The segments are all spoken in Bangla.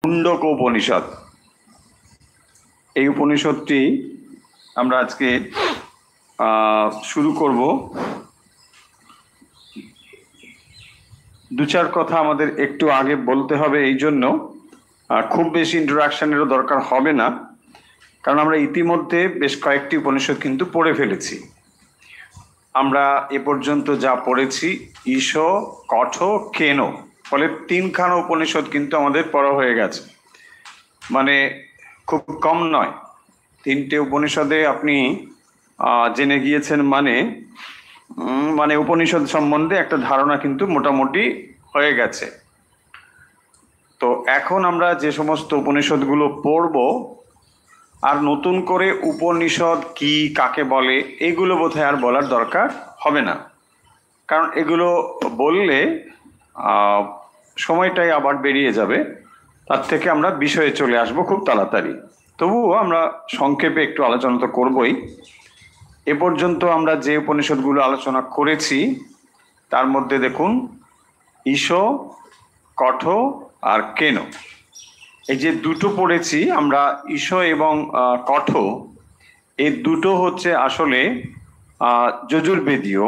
মুন্ডক উপনিষদ। এই উপনিষদটি আমরা আজকে শুরু করব। দু চার কথা আমাদের একটু আগে বলতে হবে, এই জন্য খুব বেশি ইন্ট্রোডাকশনেরও দরকার হবে না, কারণ আমরা ইতিমধ্যে বেশ কয়েকটি উপনিষদ কিন্তু পড়ে ফেলেছি। আমরা এ পর্যন্ত যা পড়েছি ঈশ, কঠ, কেন, ফলে তিনখানা উপনিষদ কিন্তু আমাদের পড়া হয়ে গেছে। মানে খুব কম নয়, তিনটে উপনিষদে আপনি জেনে গিয়েছেন, মানে উপনিষদ সম্বন্ধে একটা ধারণা কিন্তু মোটামুটি হয়ে গেছে। তো এখন আমরা যে সমস্ত উপনিষদগুলো পড়ব, আর নতুন করে উপনিষদ কি কাকে বলে এগুলো বোধহয় আর বলার দরকার হবে না, কারণ এগুলো বললে সময়টাই আবার বেরিয়ে যাবে। তার থেকে আমরা বিষয়ে চলে আসব খুব তাড়াতাড়ি। তবুও আমরা সংক্ষেপে একটু আলোচনা তো করবই। এ পর্যন্ত আমরা যে উপনিষদগুলো আলোচনা করেছি তার মধ্যে দেখুন ঈশ, কঠ আর কেন, এই যে দুটো পড়েছি আমরা, ঈশ এবং কঠ, এই দুটো হচ্ছে আসলে যজুর্বেদীয়,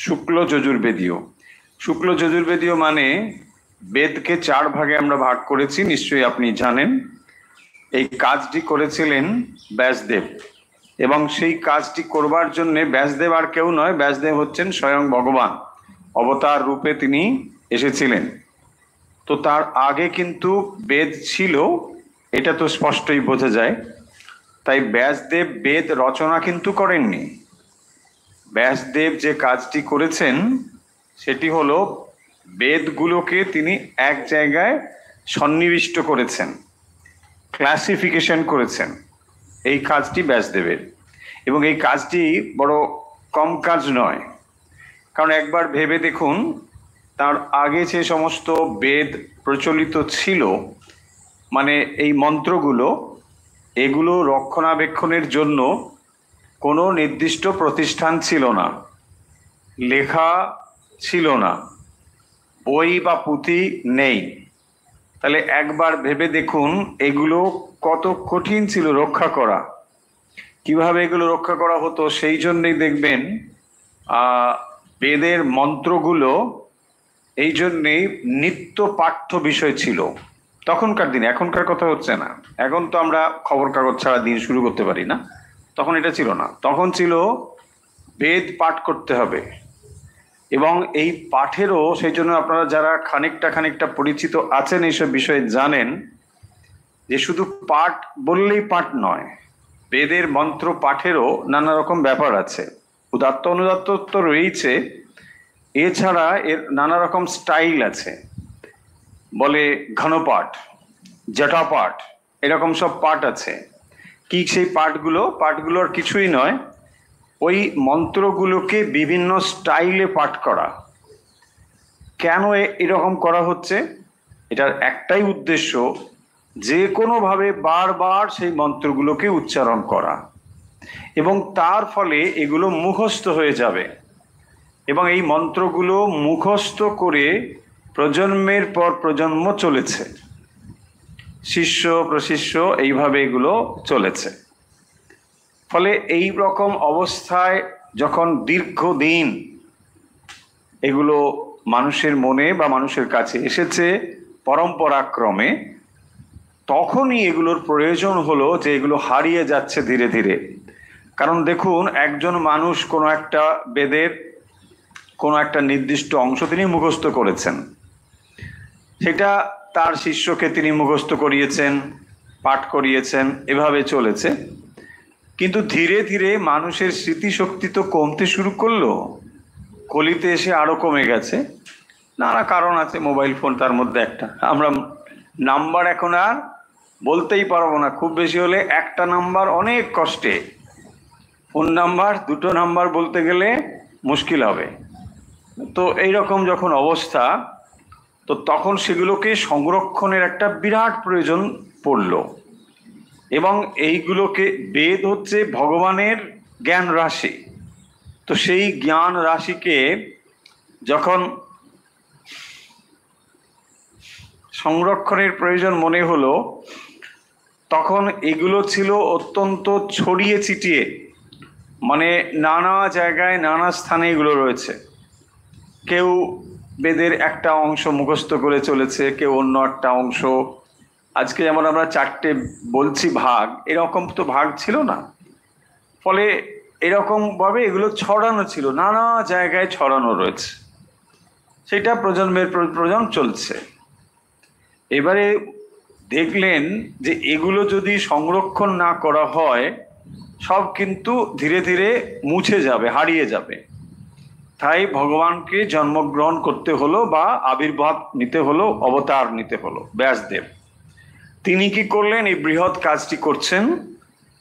শুক্ল যজুর্বেদীয়। শুক্ল যজুর্বেদীয় মানে বেদকে চার ভাগে আমরা ভাগ করেছি, নিশ্চয়ই আপনি জানেন। এই কাজটি করেছিলেন ব্যাসদেব, এবং সেই কাজটি করবার জন্যে ব্যাসদেব আর কেউ নয়, ব্যাসদেব হচ্ছেন স্বয়ং ভগবান, অবতার রূপে তিনি এসেছিলেন। তো তার আগে কিন্তু বেদ ছিল, এটা তো স্পষ্টই বোঝা যায়। তাই ব্যাসদেব বেদ রচনা কিন্তু করেননি। ব্যাসদেব যে কাজটি করেছেন সেটি হলো বেদগুলোকে তিনি এক জায়গায় সন্নিবিষ্ট করেছেন, ক্লাসিফিকেশন করেছেন। এই কাজটি ব্যাসদেবের, এবং এই কাজটি বড় কম কাজ নয়। কারণ একবার ভেবে দেখুন, তার আগে যে সমস্ত বেদ প্রচলিত ছিল, মানে এই মন্ত্রগুলো, এগুলো রক্ষণাবেক্ষণের জন্য কোনো নির্দিষ্ট প্রতিষ্ঠান ছিল না, লেখা ছিল না, বই বা পুঁথি নেই। তাহলে একবার ভেবে দেখুন এগুলো কত কঠিন ছিল রক্ষা করা। কিভাবে এগুলো রক্ষা করা হতো, সেই জন্যই দেখবেন বেদের মন্ত্রগুলো এই জন্যেই নিত্য পাঠ্য বিষয় ছিল তখনকার দিনে। এখনকার কথা হচ্ছে না, এখন তো আমরা খবর কাগজ ছাড়া দিন শুরু করতে পারি না, তখন এটা ছিল না। তখন ছিল বেদ পাঠ করতে হবে, এবং এই পাঠেরও, সেই জন্য আপনারা যারা খানিকটা পরিচিত আছেন এইসব বিষয়ে জানেন যে শুধু পাঠ বললেই পাঠ নয়, বেদের মন্ত্র পাঠেরও নানা রকম ব্যাপার আছে। উদাত্ত অনুদাত্ত তো রয়েছে, এছাড়া এর নানা রকম স্টাইল আছে। বলে ঘনপাঠ, জটাপাঠ, এরকম সব পাঠ আছে। কি সেই পাঠগুলো আর কিছুই নয়, ওই মন্ত্রগুলোকে বিভিন্ন স্টাইলে পাঠ করা। কেন এরকম করা হচ্ছে? এটার একটাই উদ্দেশ্য, যে কোনোভাবে বারবার সেই মন্ত্রগুলোকে উচ্চারণ করা, এবং তার ফলে এগুলো মুখস্থ হয়ে যাবে, এবং এই মন্ত্রগুলো মুখস্থ করে প্রজন্মের পর প্রজন্ম চলেছে, শিষ্য প্রশিষ্য এইভাবে এগুলো চলেছে। ফলে এই রকম অবস্থায় যখন দীর্ঘদিন এগুলো মানুষের মনে বা মানুষের কাছে এসেছে পরম্পরাক্রমে, তখনই এগুলোর প্রয়োজন হলো যে এগুলো হারিয়ে যাচ্ছে ধীরে ধীরে। কারণ দেখুন, একজন মানুষ কোনো একটা বেদের কোনো একটা নির্দিষ্ট অংশ তিনি মুখস্থ করেছেন, সেটা তার শিষ্যকে তিনি মুখস্থ করিয়েছেন, পাঠ করিয়েছেন, এভাবে চলেছে। কিন্তু ধীরে ধীরে মানুষের স্মৃতিশক্তি তো কমতে শুরু করলো, কলিতে এসে আরো কমে গেছে। নানা কারণ আছে, মোবাইল ফোন তার মধ্যে একটা। আমরা নাম্বার এখন আর বলতেই পারবো না, খুব বেশি হলে একটা নাম্বার অনেক কষ্টে, ফোন নাম্বার দুটো নাম্বার বলতে গেলে মুশকিল হবে। তো এইরকম যখন অবস্থা, তো তখন সেগুলোকে সংরক্ষণের একটা বিরাট প্রয়োজন পড়ল। এবং এইগুলোকে, বেদ হচ্ছে ভগবানের জ্ঞান রাশি, তো সেই জ্ঞান রাশিকে যখন সংরক্ষণের প্রয়োজন মনে হলো তখন এগুলো ছিল অত্যন্ত ছড়িয়ে ছিটিয়ে, মানে নানা জায়গায় নানা স্থানে এগুলো রয়েছে। কেউ বেদের একটা অংশ মুখস্থ করে চলেছে, কেউ অন্য একটা অংশ। আজকে যেমন আমরা 4টে বলছি ভাগ, এরকম তো ভাগ ছিল না। ফলে এরকম ভাবে এগুলো ছড়ানো ছিল, নানা জায়গায় ছড়ানো রয়েছে, সেটা প্রজন্মের পর প্রজন্ম চলছে। এবারে দেখলেন যে এগুলো যদি সংরক্ষণ না করা হয় সব কিন্তু ধীরে ধীরে মুছে যাবে, হারিয়ে যাবে। তাই ভগবানকে জন্মগ্রহণ করতে হলো বা আবির্ভাব নিতে হলো, অবতার নিতে হলো ব্যাসদেব। তিনি কি করলেন? এই বৃহৎ কাজটি করছেন,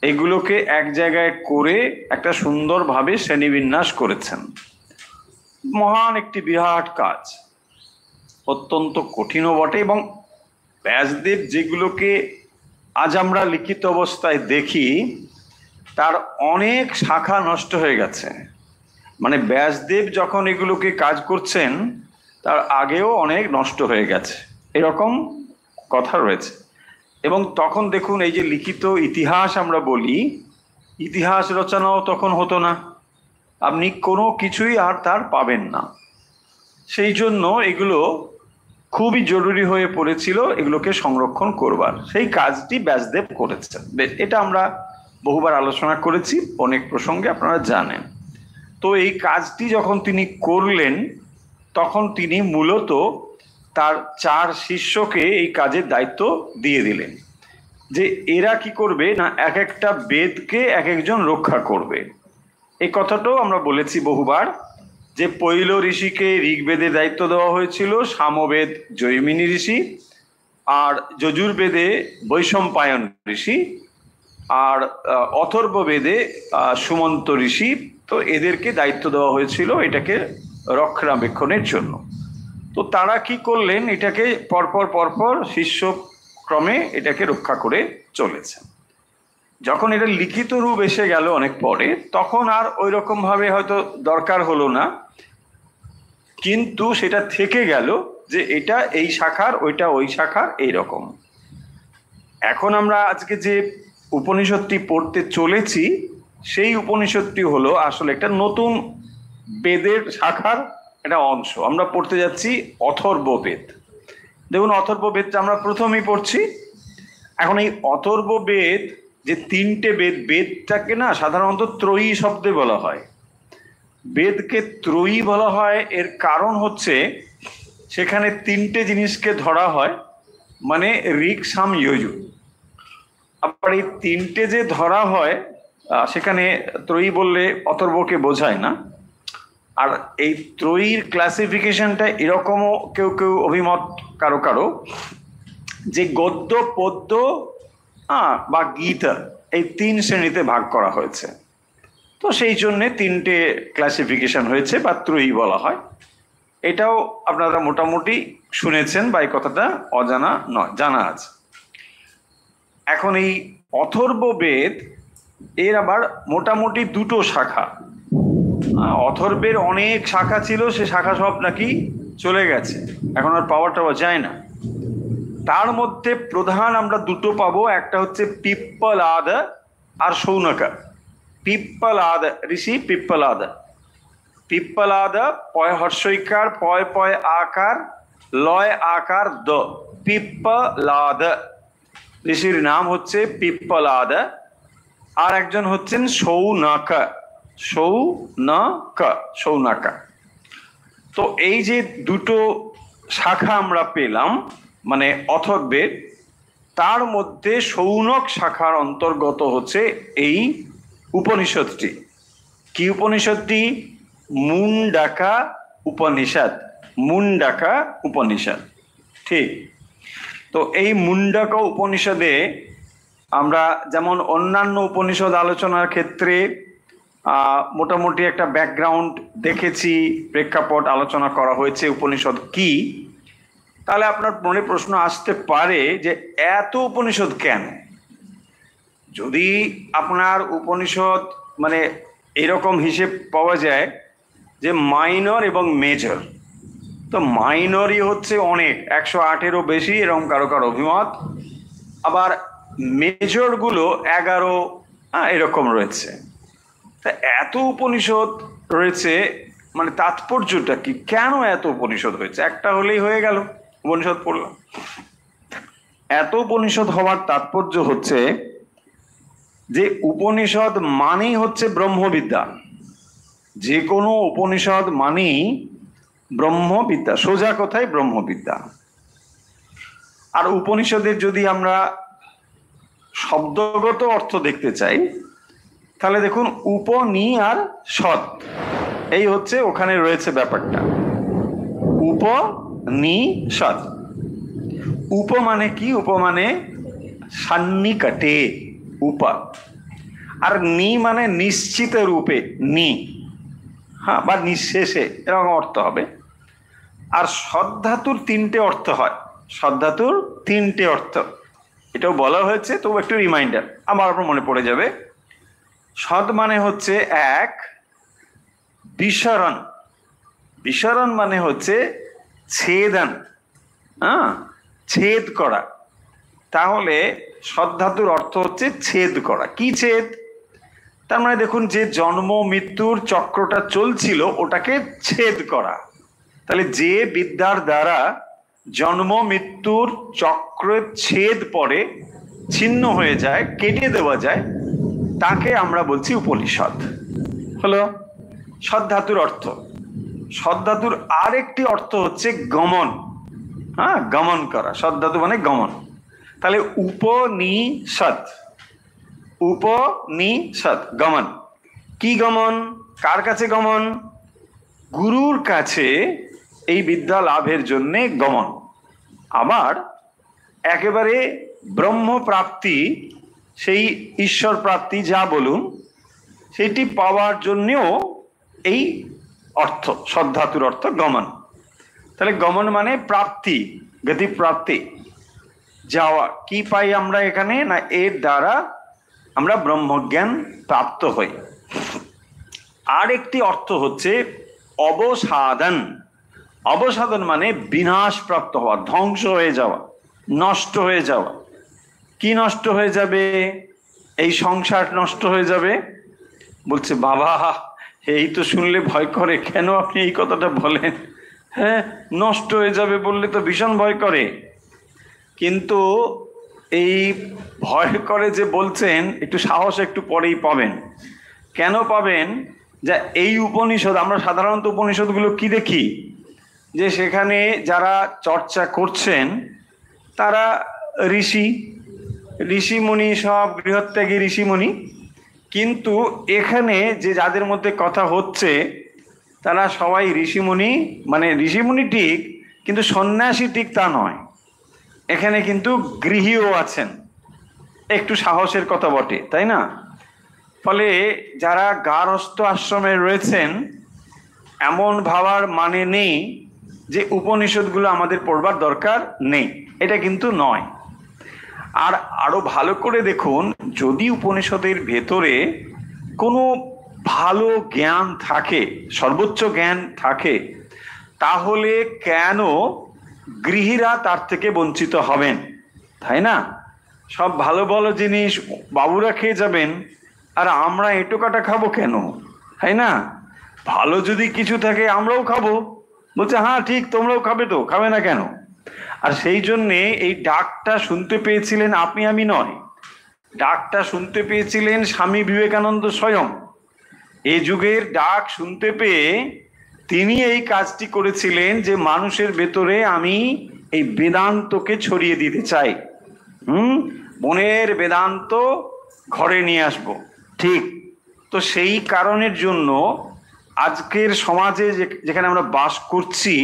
এগুলোকে এক জায়গায় করে একটা সুন্দরভাবে শ্রেণীবিন্যাস করেছেন। মহান একটি বিরাট কাজ, অত্যন্ত কঠিনও বটে। এবং ব্যাসদেব যেগুলোকে আজ আমরা লিখিত অবস্থায় দেখি তার অনেক শাখা নষ্ট হয়ে গেছে। মানে ব্যাসদেব যখন এগুলোকে কাজ করছেন তার আগেও অনেক নষ্ট হয়ে গেছে, এরকম কথা রয়েছে। এবং তখন দেখুন, এই যে লিখিত ইতিহাস আমরা বলি, ইতিহাস রচনাও তখন হতো না, আপনি কোনো কিছুই আর তার পাবেন না। সেই জন্য এগুলো খুবই জরুরি হয়ে পড়েছিল এগুলোকে সংরক্ষণ করবার। সেই কাজটি ব্যাসদেব করেছেন। এটা আমরা বহুবার আলোচনা করেছি, অনেক প্রসঙ্গে আপনারা জানেন। তো এই কাজটি যখন তিনি করলেন তখন তিনি মূলত তার 4 শিষ্যকে এই কাজের দায়িত্ব দিয়ে দিলেন, যে এরা কি করবে না, এক একটা বেদকে এক একজন রক্ষা করবে। এই কথাটাও আমরা বলেছি বহুবার, যে পৈল ঋষিকে ঋগ্বেদের দায়িত্ব দেওয়া হয়েছিল, সামবেদ জৈমিনী ঋষি, আর যজুর্বেদে বৈশম্পায়ন ঋষি, আর অথর্ববেদে সুমন্ত ঋষি। তো এদেরকে দায়িত্ব দেওয়া হয়েছিল এটাকে রক্ষণাবেক্ষণের জন্য। তো তারা কি করলেন, এটাকে পরপর পরপর শিষ্যক্রমে এটাকে রক্ষা করে চলেছে। যখন এটা লিখিত রূপ এসে গেল অনেক পরে, তখন আর ওই রকম ভাবে হয়তো দরকার হলো না, কিন্তু সেটা থেকে গেল যে এটা এই শাখার, ওইটা ওই শাখার, এইরকম। এখন আমরা আজকে যে উপনিষদটি পড়তে চলেছি সেই উপনিষদটি হলো আসলে একটা নতুন বেদের শাখার একটা অংশ। আমরা পড়তে যাচ্ছি অথর্ববেদ। দেখুন, অথর্ববেদটা আমরা প্রথমেই পড়ছি। এখন এই অথর্ববেদ যে 3টে বেদ, বেদটাকে না সাধারণত ত্রয়ী শব্দে বলা হয়। বেদকে ত্রয়ী বলা হয়, এর কারণ হচ্ছে সেখানে 3টে জিনিসকে ধরা হয়, মানে ঋক সাম যজুর। আবার এই 3টে যে ধরা হয় সেখানে ত্রয়ী বললে অথর্বকে বোঝায় না। আর এই ত্রয়ীর ক্লাসিফিকেশনটা এরকমও কেউ কেউ অভিমত, কারো কারো, যে গদ্য, পদ্য বা গীতা, এই 3 শ্রেণীতে ভাগ করা হয়েছে। তো সেই জন্যে 3টে ক্লাসিফিকেশন হয়েছে বা ত্রয়ী বলা হয়। এটাও আপনারা মোটামুটি শুনেছেন বা এই কথাটা অজানা নয়, জানা আছে। এখন এই অথর্ববেদ এর আবার মোটামুটি 2টো শাখা। অথর্বের অনেক শাখা ছিল, সে শাখা সব নাকি চলে গেছে, এখন আর পাওয়া টাওয়া যায় না। তার মধ্যে প্রধান আমরা 2টো পাবো, একটা হচ্ছে পিপ্পলাদ আর শৌনকা। পিপ্পলাদ ঋষি, পিপ্পলাদ, পিপ্পলাদ পয় হর্ষইকার, পয় পয় আকার, লয় আকার দ, পিপ্পলাদ ঋষির নাম হচ্ছে পিপ্পলাদ। আর একজন হচ্ছেন শৌনকা, শৌনকা। তো এই যে 2টো শাখা আমরা পেলাম মানে অথর্বের, তার মধ্যে শৌনক শাখার অন্তর্গত হচ্ছে এই উপনিষদটি। কি উপনিষদটি? মুন্ডাকা উপনিষদ। মুন্ডাকা উপনিষদ, ঠিক। তো এই মুন্ডাকা উপনিষদে আমরা যেমন অন্যান্য উপনিষদ আলোচনার ক্ষেত্রে মোটামুটি একটা ব্যাকগ্রাউন্ড দেখেছি, প্রেক্ষাপট আলোচনা করা হয়েছে উপনিষদ কি। তাহলে আপনার মনে প্রশ্ন আসতে পারে যে এত উপনিষদ কেন? যদি আপনার উপনিষদ মানে এরকম হিসেব পাওয়া যায় যে মাইনর এবং মেজর, তো মাইনরই হচ্ছে অনেক, 108-এরও বেশি, এরকম কারো কারো অভিমত। আবার মেজর গুলো 11 এরকম রয়েছে। তা এত উপনিষদ রয়েছে, মানে তাৎপর্যটা কি? কেন এত উপনিষদ হয়েছে? একটা হলেই হয়ে গেল, উপনিষদ পড়লাম। এত উপনিষদ হওয়ার তাৎপর্য হচ্ছে যে উপনিষদ মানেই হচ্ছে ব্রহ্মবিদ্যা। যে কোনো উপনিষদ মানেই ব্রহ্মবিদ্যা, সোজা কথায় ব্রহ্মবিদ্যা। আর উপনিষদের যদি আমরা শব্দগত অর্থ দেখতে চাই, তাহলে দেখুন উপনি আর সৎ, এই হচ্ছে ওখানে রয়েছে ব্যাপারটা। উপনিষদ, উপ মানে কি? উপ মানে সান্নিকটে, উপা। আর নি মানে নিশ্চিত রূপে, নি, হ্যাঁ, বা নিঃশেষে, এরকম অর্থ হবে। আর সদ্ধাতুর 3টে অর্থ হয়, সদ্ধাতুর 3টে অর্থ, এটাও বলা হয়েছে, তো একটু রিমাইন্ডার, আবার আপনার মনে পড়ে যাবে। সদ মানে হচ্ছে এক, বিসরণ, বিসরণ মানে হচ্ছে ছেদন, হ্যাঁ, ছেদ করা। তাহলে সদ্ধাতুর অর্থ হচ্ছে ছেদ করা। কি ছেদ? তার মানে দেখুন, যে জন্ম মৃত্যুর চক্রটা চলছিল ওটাকে ছেদ করা। তাহলে যে বিদ্যার দ্বারা জন্ম মৃত্যুর চক্রের ছেদ পড়ে, ছিন্ন হয়ে যায়, কেটে দেওয়া যায়, তাকে আমরা বলছি উপনিষদ। হলো সদ্ধাতুর অর্থ। সদ্ধাতুর আরেকটি অর্থ হচ্ছে গমন, হ্যাঁ, গমন করা। সদ্ধাতু মানে গমন। তাহলে উপনিষদ, উপনিষদ গমন। কি গমন? কার কাছে গমন? গুরুর কাছে এই বিদ্যা লাভের জন্য গমন। আবার একেবারে ব্রহ্ম প্রাপ্তি, সেই ঈশ্বর প্রাপ্তি যা বলুন, সেটি পাওয়ার জন্যও এই অর্থ, সদ্ধাতুর অর্থ গমন। তাহলে গমন মানে প্রাপ্তি, গতি প্রাপ্তি, যাওয়া। কি পাই আমরা এখানে? না এর দ্বারা আমরা ব্রহ্মজ্ঞান প্রাপ্ত হই। আর একটি অর্থ হচ্ছে অবসাদন। অবসাদন মানে বিনাশ প্রাপ্ত হওয়া, ধ্বংস হয়ে যাওয়া, নষ্ট হয়ে যাওয়া। কি নষ্ট হয়ে যাবে? এই সংসার নষ্ট হয়ে যাবে। বলছে বাবা, এই তো শুনলে ভয় করে, কেন আপনি এই কথাটা বলেন? হ্যাঁ, নষ্ট হয়ে যাবে বললে তো ভীষণ ভয় করে। কিন্তু এই ভয় করে যে বলছেন, একটু সাহস একটু পরেই পাবেন। কেন পাবেন? যা এই উপনিষদ, আমরা সাধারণত উপনিষদগুলো কি দেখি, যে সেখানে যারা চর্চা করছেন তারা ঋষিমুনি, সব গৃহত্যাগী ঋষিমুনি। কিন্তু এখানে যে যাদের মধ্যে কথা হচ্ছে তারা সবাই ঋষিমুনি, মানে ঋষিমুনি ঠিক, কিন্তু সন্ন্যাসী ঠিক তা নয়। এখানে কিন্তু গৃহীও আছেন। একটু সাহসের কথা বটে, তাই না? ফলে যারা গার্হস্থ্য আশ্রমে রয়েছেন, এমন ভাবার মানে নেই যে উপনিষদগুলো আমাদের পড়বার দরকার নেই, এটা কিন্তু নয়। আর আরো ভালো করে দেখুন, যদি উপনিষদের ভেতরে কোনো ভালো জ্ঞান থাকে, সর্বোচ্চ জ্ঞান থাকে, তাহলে কেন গৃহীরা তার থেকে বঞ্চিত হবেন? তাই না? সব ভালো ভালো জিনিস বাবুরা খেয়ে যাবেন, আর আমরা এঁটো কাটা খাবো কেন? তাই না? ভালো যদি কিছু থাকে আমরাও খাবো। বলছে হ্যাঁ ঠিক, তোমরাও খাবে, তো খাবে না কেন? আর সেই জন্যে এই ডাকটা শুনতে পেয়েছিলেন আপনি, আমি নয়। ডাকটা শুনতে পেয়েছিলেন স্বামী বিবেকানন্দ স্বয়ং। এই যুগের ডাক শুনতে পেয়ে তিনি এই কাজটি করেছিলেন, যে মানুষের ভেতরে আমি এই বেদান্তকে ছড়িয়ে দিতে চাই। মনের বেদান্ত ঘরে নিয়ে আসব। ঠিক, তো সেই কারণের জন্য আজকের সমাজে যেখানে আমরা বাস করছি,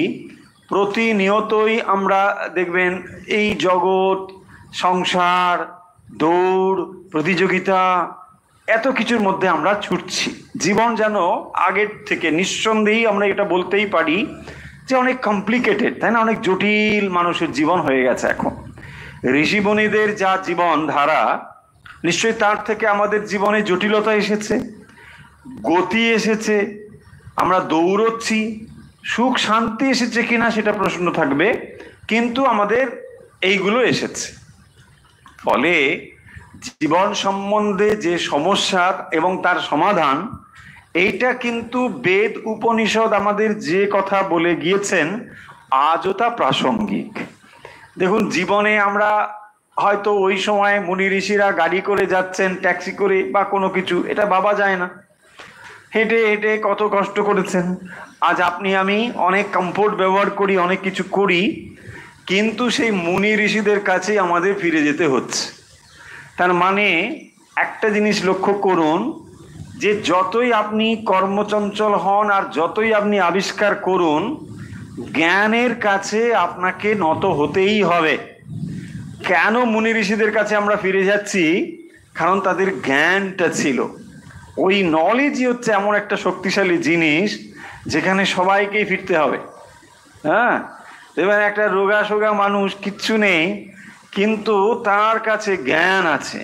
প্রতিনিয়তই আমরা দেখবেন এই জগৎ, সংসার, দৌড়, প্রতিযোগিতা, এত কিছুর মধ্যে আমরা ছুটছি। জীবন যেন আগের থেকে নিঃসন্দেহেই আমরা এটা বলতেই পারি যে অনেক কমপ্লিকেটেড, তাই না? অনেক জটিল মানুষের জীবন হয়ে গেছে এখন। ঋষিমুনিদের যা জীবন ধারা, নিশ্চয়ই তার থেকে আমাদের জীবনে জটিলতা এসেছে, গতি এসেছে। আমরা দৌড়চ্ছি, সুখ শান্তি এসেছে কিনা সেটা প্রশ্ন থাকবে, কিন্তু আমাদের এইগুলো এসেছে। ফলে জীবন সম্বন্ধে যে সমস্যা এবং তার সমাধান, এইটা কিন্তু বেদ উপনিষদ আমাদের যে কথা বলে গিয়েছেন আজও তা প্রাসঙ্গিক। দেখুন, জীবনে আমরা হয়তো ওই সময় মুনি ঋষিরা গাড়ি করে যাচ্ছেন, ট্যাক্সি করে বা কোনো কিছু, এটা ভাবা যায় না। হেঁটে হেঁটে কত কষ্ট করেছেন। আজ আপনি আমি অনেক কমফোর্ট ব্যবহার করি, অনেক কিছু করি, কিন্তু সেই মুনি ঋষিদের কাছেই আমাদের ফিরে যেতে হচ্ছে। তার মানে একটা জিনিস লক্ষ্য করুন, যে যতই আপনি কর্মচঞ্চল হন আর যতই আপনি আবিষ্কার করুন, জ্ঞানের কাছে আপনাকে নত হতেই হবে। কেন মুনি ঋষিদের কাছে আমরা ফিরে যাচ্ছি? কারণ তাদের জ্ঞানটা ছিল। ওই নলেজই হচ্ছে এমন একটা শক্তিশালী জিনিস যেখানে সবাইকেই ফিরতে হবে। হ্যাঁ, এবার একটা রোগা সোগা মানুষ, কিচ্ছু নেই, কিন্তু তার কাছে জ্ঞান আছে।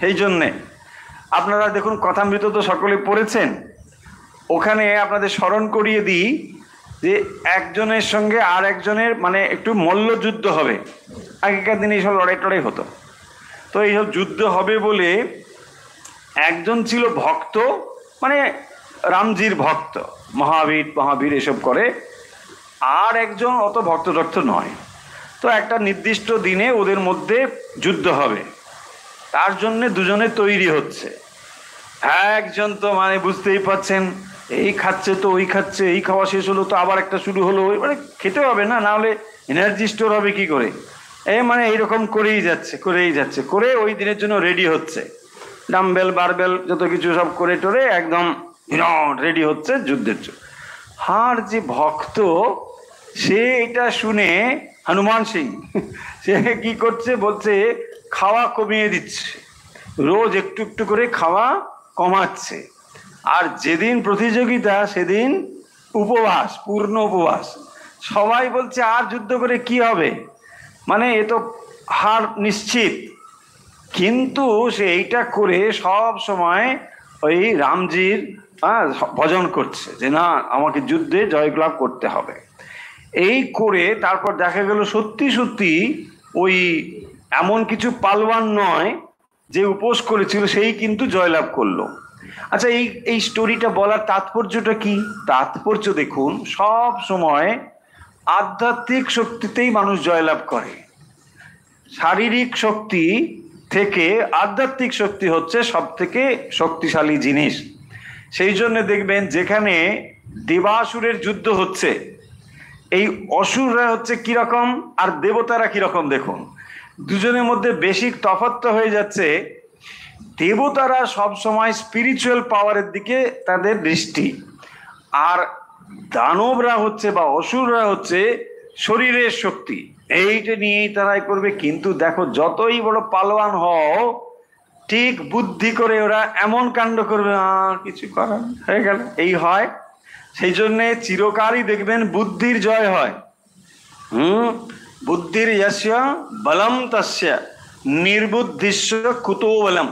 সেই জন্যে আপনারা দেখুন, কথামৃত তো সকলে পড়েছেন, ওখানে আপনাদের স্মরণ করিয়ে দিই যে একজনের সঙ্গে আর একজনের মানে একটু মল্লযুদ্ধ হবে। আগেকার দিনে এইসব লড়াই টড়াই হতো। তো এইসব যুদ্ধ হবে বলে একজন ছিল ভক্ত, মানে রামজির ভক্ত, মহাবীর এসব করে, আর একজন অত ভক্ত টক্ত নয়। তো একটা নির্দিষ্ট দিনে ওদের মধ্যে যুদ্ধ হবে, তার জন্যে দুজনে তৈরি হচ্ছে। একজন তো মানে বুঝতেই পাচ্ছেন, এই খাচ্ছে তো ওই খাচ্ছে, এই খাওয়া শেষ হলো তো আবার একটা শুরু হলো, মানে খেতে হবে না, না হলে এনার্জি স্টোর হবে কি করে, মানে এইরকম করেই যাচ্ছে করে ওই দিনের জন্য রেডি হচ্ছে। ডাম্বেল বারবেল যত কিছু সব করে টোরে একদম রেডি হচ্ছে যুদ্ধের জন্য। আর যে ভক্ত, সে এটা শুনে, হনুমান সিং, সে কি করছে, বলছে খাওয়া কমিয়ে দিচ্ছে, রোজ একটু একটু করে খাওয়া কমাচ্ছে। আর যেদিন প্রতিযোগিতা সেদিন উপবাস, পূর্ণ উপবাস। সবাই বলছে আর যুদ্ধ করে কি হবে, মানে এ তো হার নিশ্চিত। কিন্তু সে এইটা করে সব সময় ওই রামজির ভজন করছে যে না, আমাকে যুদ্ধে জয়লাভ করতে হবে। এই করে তারপর দেখা গেল সত্যি সত্যি ওই এমন কিছু পালওয়ান নয় যে উপোস করেছিল সেই কিন্তু জয়লাভ করলো। আচ্ছা, এই স্টোরিটা বলার তাৎপর্যটা কি? তাৎপর্য দেখুন, সব সময় আধ্যাত্মিক শক্তিতেই মানুষ জয়লাভ করে। শারীরিক শক্তি থেকে আধ্যাত্মিক শক্তি হচ্ছে সব থেকে শক্তিশালী জিনিস। সেই জন্য দেখবেন যেখানে দেবাসুরের যুদ্ধ হচ্ছে, এই অসুররা হচ্ছে কিরকম আর দেবতারা কিরকম, দেখুন দুজনের মধ্যে বেশি তফাৎ হয়ে যাচ্ছে। দেবতারা সব সময় স্পিরিচুয়াল পাওয়ারের দিকে তাদের দৃষ্টি, আর দানবরা হচ্ছে বা অসুররা হচ্ছে শরীরের শক্তি, এইটা নিয়েই তারাই করবে। কিন্তু দেখো, যতই বড় পালোয়ান হও, ঠিক বুদ্ধি করে ওরা এমন কাণ্ড করবে, কিছু করার হয়ে গেল, এই হয়। সেই জন্যে চিরকালই দেখবেন বুদ্ধির জয় হয়। বুদ্ধির যস্য বলম তস্য নির্বুদ্ধিস্য কুতো বলম।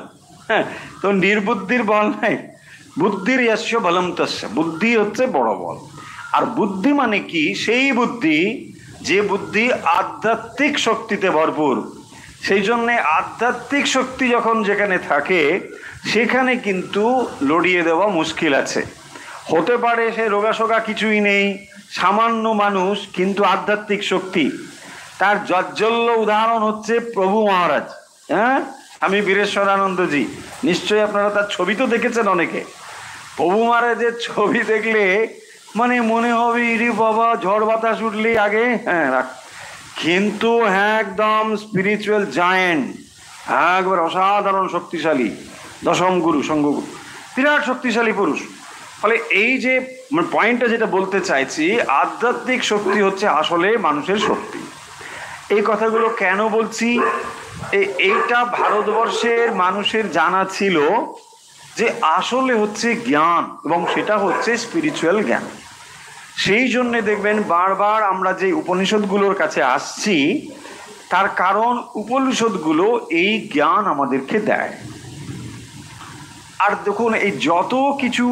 হ্যাঁ, তো নির্বুদ্ধির বল নাই, বুদ্ধির যস্য বলম তস্য, বুদ্ধি হচ্ছে বড় বল। আর বুদ্ধি মানে কি? সেই বুদ্ধি যে বুদ্ধি আধ্যাত্মিক শক্তিতে ভরপুর। সেই জন্যে আধ্যাত্মিক শক্তি যখন যেখানে থাকে, সেখানে কিন্তু লড়িয়ে দেওয়া মুশকিল আছে। হতে পারে সে রোগাশোগা কিছুই নেই, সামান্য মানুষ, কিন্তু আধ্যাত্মিক শক্তি। তার জজ্জল্য উদাহরণ হচ্ছে প্রভু মহারাজ। হ্যাঁ, আমি বীরেশ্বরানন্দজি, নিশ্চয়ই আপনারা তার ছবি তো দেখেছেন অনেকে। প্রভু মহারাজের ছবি দেখলে মানে মনে হবে ইরি বাবা, ঝড় বাতাস উঠলেই আগে রাখ। কিন্তু একদম স্পিরিচুয়াল জায়েন্ট, একবার অসাধারণ শক্তিশালী, দশম গুরু, সঙ্গগুরু, বিরাট শক্তিশালী পুরুষ। ফলে এই যে পয়েন্টটা যেটা বলতে চাইছি, আধ্যাত্মিক শক্তি হচ্ছে আসলে মানুষের শক্তি। এই কথাগুলো কেন বলছি? এইটা ভারতবর্ষের মানুষের জানা ছিল যে আসলে হচ্ছে জ্ঞান, এবং সেটা হচ্ছে স্পিরিচুয়াল জ্ঞান। সেই জন্যে দেখবেন বারবার আমরা যে উপনিষদগুলোর কাছে আসছি, তার কারণ উপনিষদগুলো এই জ্ঞান আমাদেরকে দেয়। আর দেখুন, এই যত কিছু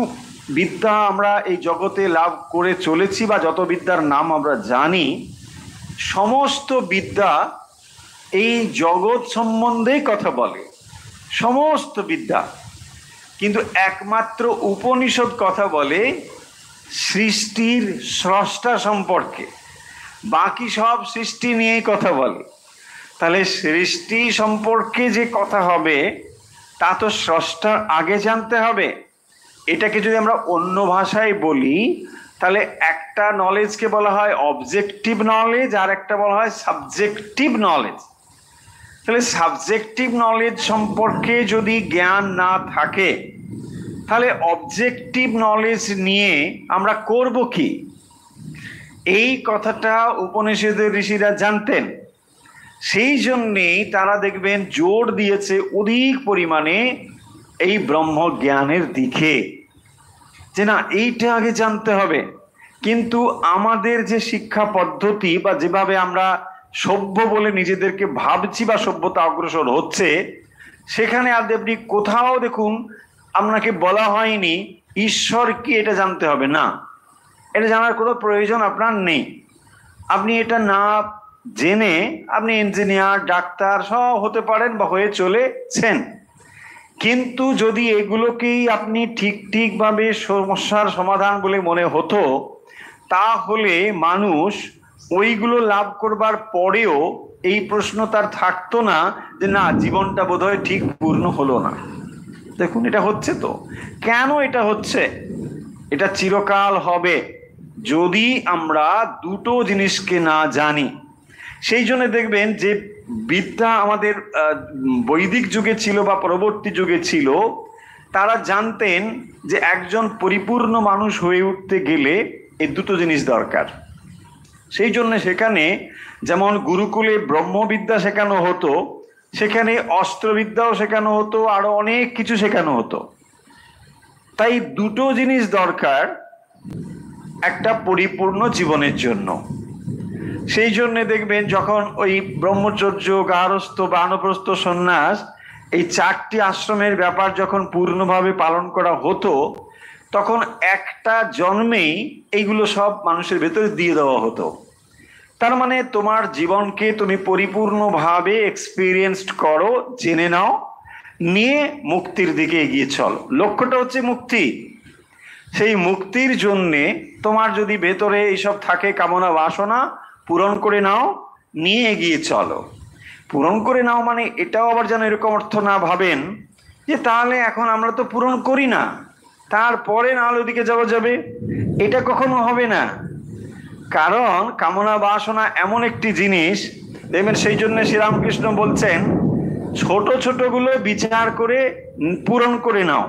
বিদ্যা আমরা এই জগতে লাভ করে চলেছি বা যত বিদ্যার নাম আমরা জানি, সমস্ত বিদ্যা এই জগৎ সম্বন্ধেই কথা বলে, সমস্ত বিদ্যা। কিন্তু একমাত্র উপনিষদ কথা বলে সৃষ্টির স্রষ্টা সম্পর্কে, বাকি সব সৃষ্টি নিয়েই কথা বলে। তাহলে সৃষ্টি সম্পর্কে যে কথা হবে তা তো স্রষ্টার আগে জানতে হবে। এটাকে যদি আমরা অন্য ভাষায় বলি তাহলে একটা নলেজকে বলা হয় অবজেক্টিভ নলেজ, আর একটা বলা হয় সাবজেক্টিভ নলেজ। তাহলে সাবজেক্টিভ নলেজ সম্পর্কে যদি জ্ঞান না থাকে তাহলে অবজেক্টিভ নলেজ নিয়ে আমরা করব কি? এই কথাটা উপনিষদের ঋষিরা জানতেন। সেই জন্যেই তারা দেখবেন জোর দিয়েছে অধিক পরিমাণে এই ব্রহ্মজ্ঞানের দিকে, যে না এইটা আগে জানতে হবে। কিন্তু আমাদের যে শিক্ষা পদ্ধতি বা যেভাবে আমরা সভ্য বলে নিজেদেরকে ভাবছি বা সভ্যতা অগ্রসর হচ্ছে, সেখানে আপনি কোথাও দেখুন আপনাকে বলা হয়নি ঈশ্বর কি এটা জানতে হবে। না, এটা জানার কোনো প্রয়োজন আপনার নেই। আপনি এটা না জেনে আপনি ইঞ্জিনিয়ার, ডাক্তার সব হতে পারেন বা হয়ে চলেছেন। কিন্তু যদি এগুলোকেই আপনি ঠিকভাবে সমস্যার সমাধান বলে মনে হতো, তাহলে মানুষ ওইগুলো লাভ করবার পরেও এই প্রশ্ন তার থাকতো না যে না, জীবনটা বোধহয় ঠিক পূর্ণ হলো না। দেখুন এটা হচ্ছে তো। কেন এটা হচ্ছে? এটা চিরকাল হবে যদি আমরা দুটো জিনিসকে না জানি। সেই জন্য দেখবেন যে বিদ্যা আমাদের বৈদিক যুগে ছিল বা পরবর্তী যুগে ছিল, তারা জানতেন যে একজন পরিপূর্ণ মানুষ হয়ে উঠতে গেলে এই দুটো জিনিস দরকার। সেই জন্য সেখানে যেমন গুরুকুলে ব্রহ্মবিদ্যা শেখানো হতো, সেখানে অস্ত্রবিদ্যাও শেখানো হতো, আরো অনেক কিছু শেখানো হতো। তাই দুটো জিনিস দরকার একটা পরিপূর্ণ জীবনের জন্য। সেই জন্য দেখবেন যখন ওই ব্রহ্মচর্য, গার্হস্থ্য, বানপ্রস্থ, সন্ন্যাস, এই চারটি আশ্রমের ব্যাপার যখন পূর্ণভাবে পালন করা হতো, তখন একটা জন্মেই এইগুলো সব মানুষের ভেতরে দিয়ে দেওয়া হতো। তার মানে তোমার জীবনকে তুমি পরিপূর্ণভাবে এক্সপিরিয়েন্সড করো, জেনে নাও, নিয়ে মুক্তির দিকে এগিয়ে চলো। লক্ষ্যটা হচ্ছে মুক্তি। সেই মুক্তির জন্যে তোমার যদি ভেতরে এইসব থাকে কামনা বাসনা, পূরণ করে নাও, নিয়ে এগিয়ে চলো। পূরণ করে নাও মানে এটাও আবার যেন এরকম অর্থ না ভাবেন যে তাহলে এখন আমরা তো পূরণ করি না, তারপরে না হলে ওদিকে যাওয়া যাবে। এটা কখনো হবে না। কারণ কামনা বাসনা এমন একটি জিনিস, দেখবেন সেই জন্য শ্রীরামকৃষ্ণ বলছেন ছোট ছোটগুলো বিচার করে পূরণ করে নাও,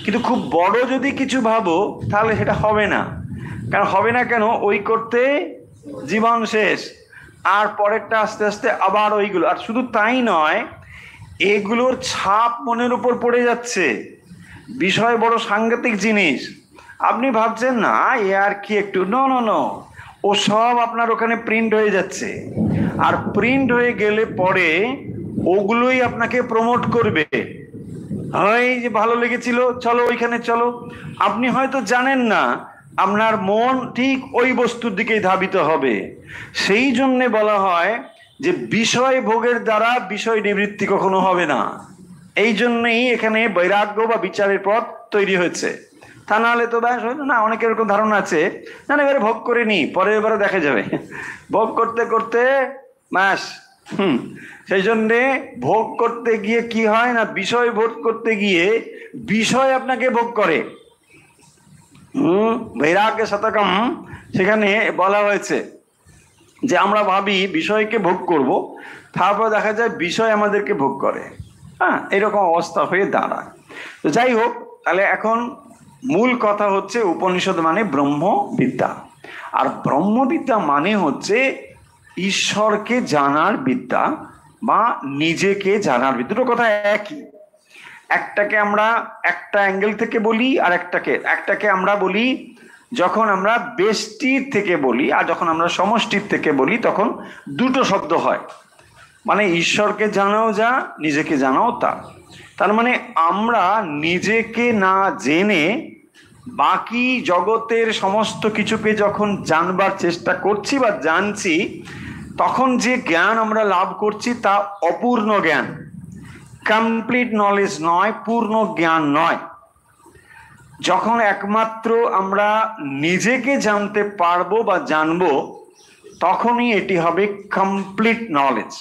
কিন্তু খুব বড় যদি কিছু ভাবো তাহলে সেটা হবে না। কারণ হবে না কেন? ওই করতে জীবন শেষ, আর পরেরটা আস্তে আস্তে আবার ওইগুলো। আর শুধু তাই নয়, এগুলোর ছাপ মনের উপর পড়ে যাচ্ছে। বিষয় বড় সাংঘাতিক জিনিস। আপনি ভাবছেন না এ আর কি একটু, নো নো নো, ও সব আপনার ওখানে প্রিন্ট হয়ে যাচ্ছে। আর প্রিন্ট হয়ে গেলে পরে ওগুলোই আপনাকে প্রমোট করবে। এই যে ভালো লেগেছিল, চলো ওইখানে চলো। আপনি হয়তো জানেন না আপনার মন ঠিক ওই বস্তুর দিকেই ধাবিত হবে। সেই জন্যে বলা হয় যে বিষয় ভোগের দ্বারা বিষয় নিবৃত্তি কখনো হবে না। এই জন্যই এখানে বৈরাগ্য বা বিচারের পথ তৈরি হয়েছে। তা নাহলে তো ব্যাস হয়তো না। অনেকের এরকম ধারণা আছে, না না এবারে ভোগ করে নি, পরের এবারে দেখা যাবে। ভোগ করতে করতে ব্যাস। সেই জন্যে ভোগ করতে গিয়ে কি হয় না, বিষয় ভোগ করতে গিয়ে বিষয় আপনাকে ভোগ করে। বৈরাগ্য শতকম সেখানে বলা হয়েছে যে আমরা ভাবি বিষয়কে ভোগ করব, তারপর দেখা যায় বিষয় আমাদেরকে ভোগ করে। হ্যাঁ, এরকম অবস্থা হয়ে দাঁড়ায়। তো যাই হোক, তাহলে এখন মূল কথা হচ্ছে উপনিষদ মানে ব্রহ্মবিদ্যা। আর ব্রহ্মবিদ্যা মানে হচ্ছে ঈশ্বরকে জানার বিদ্যা বা নিজেকে জানার বিদ্যা। দুটো কথা একই। একটাকে আমরা একটা অ্যাঙ্গেল থেকে বলি, আর একটাকে আমরা বলি যখন আমরা ব্যষ্টির থেকে বলি, আর যখন আমরা সমষ্টির থেকে বলি তখন দুটো শব্দ হয়। মানে ঈশ্বরকে জানাও যা, নিজেকে জানাও তা। তার মানে আমরা নিজেকে না জেনে বাকি জগতের সমস্ত কিছুকে যখন জানবার চেষ্টা করছি বা জানছি, তখন যে জ্ঞান আমরা লাভ করছি তা অপূর্ণ জ্ঞান, কমপ্লিট নলেজ নয়, পূর্ণ জ্ঞান নয়। যখন একমাত্র আমরা নিজেকে জানতে পারবো বা জানবো, তখনই এটি হবে কমপ্লিট নলেজ।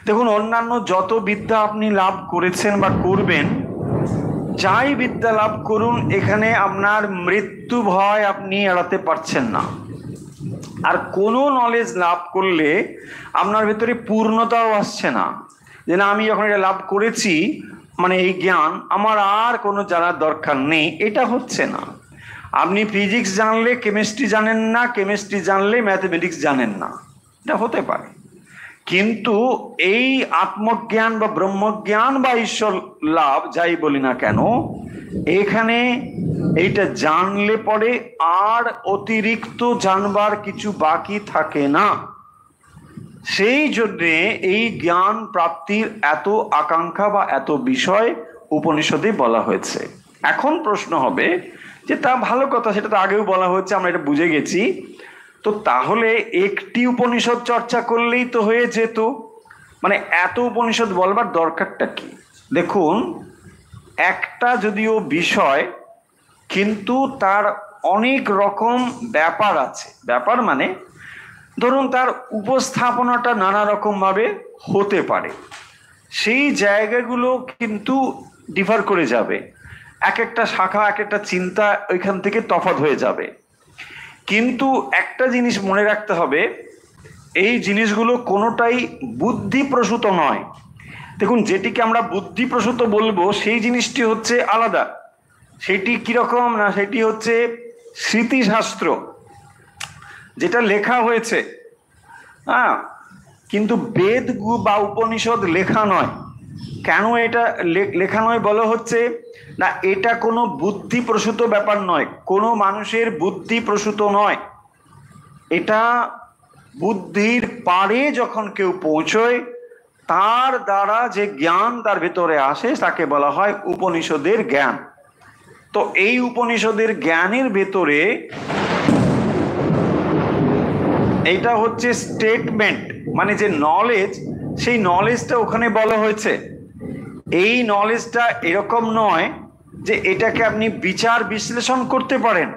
দেখুন, অন্যান্য যত বিদ্যা আপনি লাভ করেছেন বা করবেন, যাই বিদ্যা লাভ করুন, এখানে আপনার মৃত্যু ভয় আপনি এড়াতে পারছেন না। আর কোনো নলেজ লাভ করলে আপনার ভেতরে পূর্ণতাও আসছে না, যে না আমি যখন এটা লাভ করেছি মানে এই জ্ঞান আমার আর কোনো জানার দরকার নেই, এটা হচ্ছে না। আপনি ফিজিক্স জানলে কেমিস্ট্রি জানেন না, কেমিস্ট্রি জানলে ম্যাথমেটিক্স জানেন না, এটা হতে পারে। কিন্তু এই আত্মজ্ঞান বা ব্রহ্মজ্ঞান বা ঈশ্বর লাভ যাই বলি না কেন, এখানে এইটা জানলে পরে আর অতিরিক্ত জানবার কিছু বাকি থাকে না। সেই জন্যে এই জ্ঞান প্রাপ্তির এত আকাঙ্ক্ষা বা এত বিষয় উপনিষদে বলা হয়েছে। এখন প্রশ্ন হবে যে তা ভালো কথা, সেটা তো আগেও বলা হয়েছে, আমরা এটা বুঝে গেছি। তো তাহলে একটি উপনিষদ চর্চা করলেই তো হয়ে যেত, মানে এত উপনিষদ বলবার দরকারটা কি? দেখুন, একটা যদিও বিষয়, কিন্তু তার অনেক রকম ব্যাপার আছে। ব্যাপার মানে ধরুন তার উপস্থাপনাটা নানা রকম ভাবে হতে পারে, সেই জায়গাগুলো কিন্তু ডিফার করে যাবে, এক একটা শাখা এক একটা চিন্তা ওইখান থেকে তফাৎ হয়ে যাবে। কিন্তু একটা জিনিস মনে রাখতে হবে, এই জিনিসগুলো কোনোটাই বুদ্ধিপ্রসূত নয়। দেখুন, যেটিকে আমরা বুদ্ধিপ্রসূত বলবো সেই জিনিসটি হচ্ছে আলাদা। সেটি কিরকম না, সেটি হচ্ছে স্মৃতিশাস্ত্র, যেটা লেখা হয়েছে। হ্যাঁ, কিন্তু বেদ বা উপনিষদ লেখা নয়। কেন এটা লেখা নয় বলা হচ্ছে না? এটা কোনো বুদ্ধিপ্রসূত ব্যাপার নয়, কোনো মানুষের বুদ্ধিপ্রসূত নয়। এটা বুদ্ধির পারে যখন কেউ পৌঁছয়, তার দ্বারা যে জ্ঞান তার ভেতরে আসে তাকে বলা হয় উপনিষদের জ্ঞান। তো এই উপনিষদের জ্ঞানের ভেতরে এইটা হচ্ছে স্টেটমেন্ট, মানে যে নলেজ, সেই নলেজটা ওখানে বলা হয়েছে। এই নলেজটা এরকম নয় যে এটাকে আপনি বিচার বিশ্লেষণ করতে পারেন,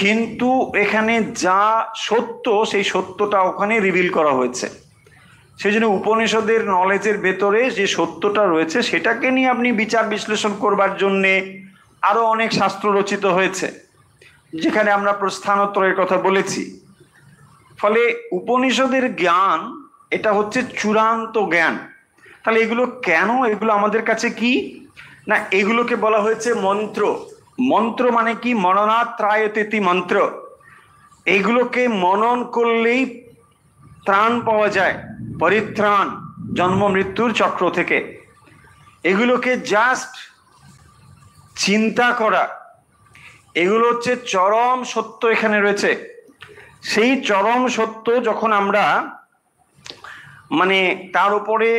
কিন্তু এখানে যা সত্য সেই সত্যটা ওখানে রিভিল করা হয়েছে। সেই জন্য উপনিষদের নলেজের ভেতরে যে সত্যটা রয়েছে সেটাকে নিয়ে আপনি বিচার বিশ্লেষণ করবার জন্যে আরো অনেক শাস্ত্র রচিত হয়েছে, যেখানে আমরা প্রস্থানত্রয়ের কথা বলেছি। ফলে উপনিষদের জ্ঞান এটা হচ্ছে চূড়ান্ত জ্ঞান। তাহলে এগুলো কেন, এগুলো আমাদের কাছে কি না, এগুলোকে বলা হয়েছে মন্ত্র। মন্ত্র মানে কি? মননাত্রায়তেতি মন্ত্র। এগুলোকে মনন করলেই ত্রাণ পাওয়া যায়, পরিত্রাণ জন্ম মৃত্যুর চক্র থেকে। এগুলোকে জাস্ট চিন্তা করা, এগুলো হচ্ছে চরম সত্য এখানে রয়েছে। সেই চরম সত্য যখন আমরা মানে তার উপরে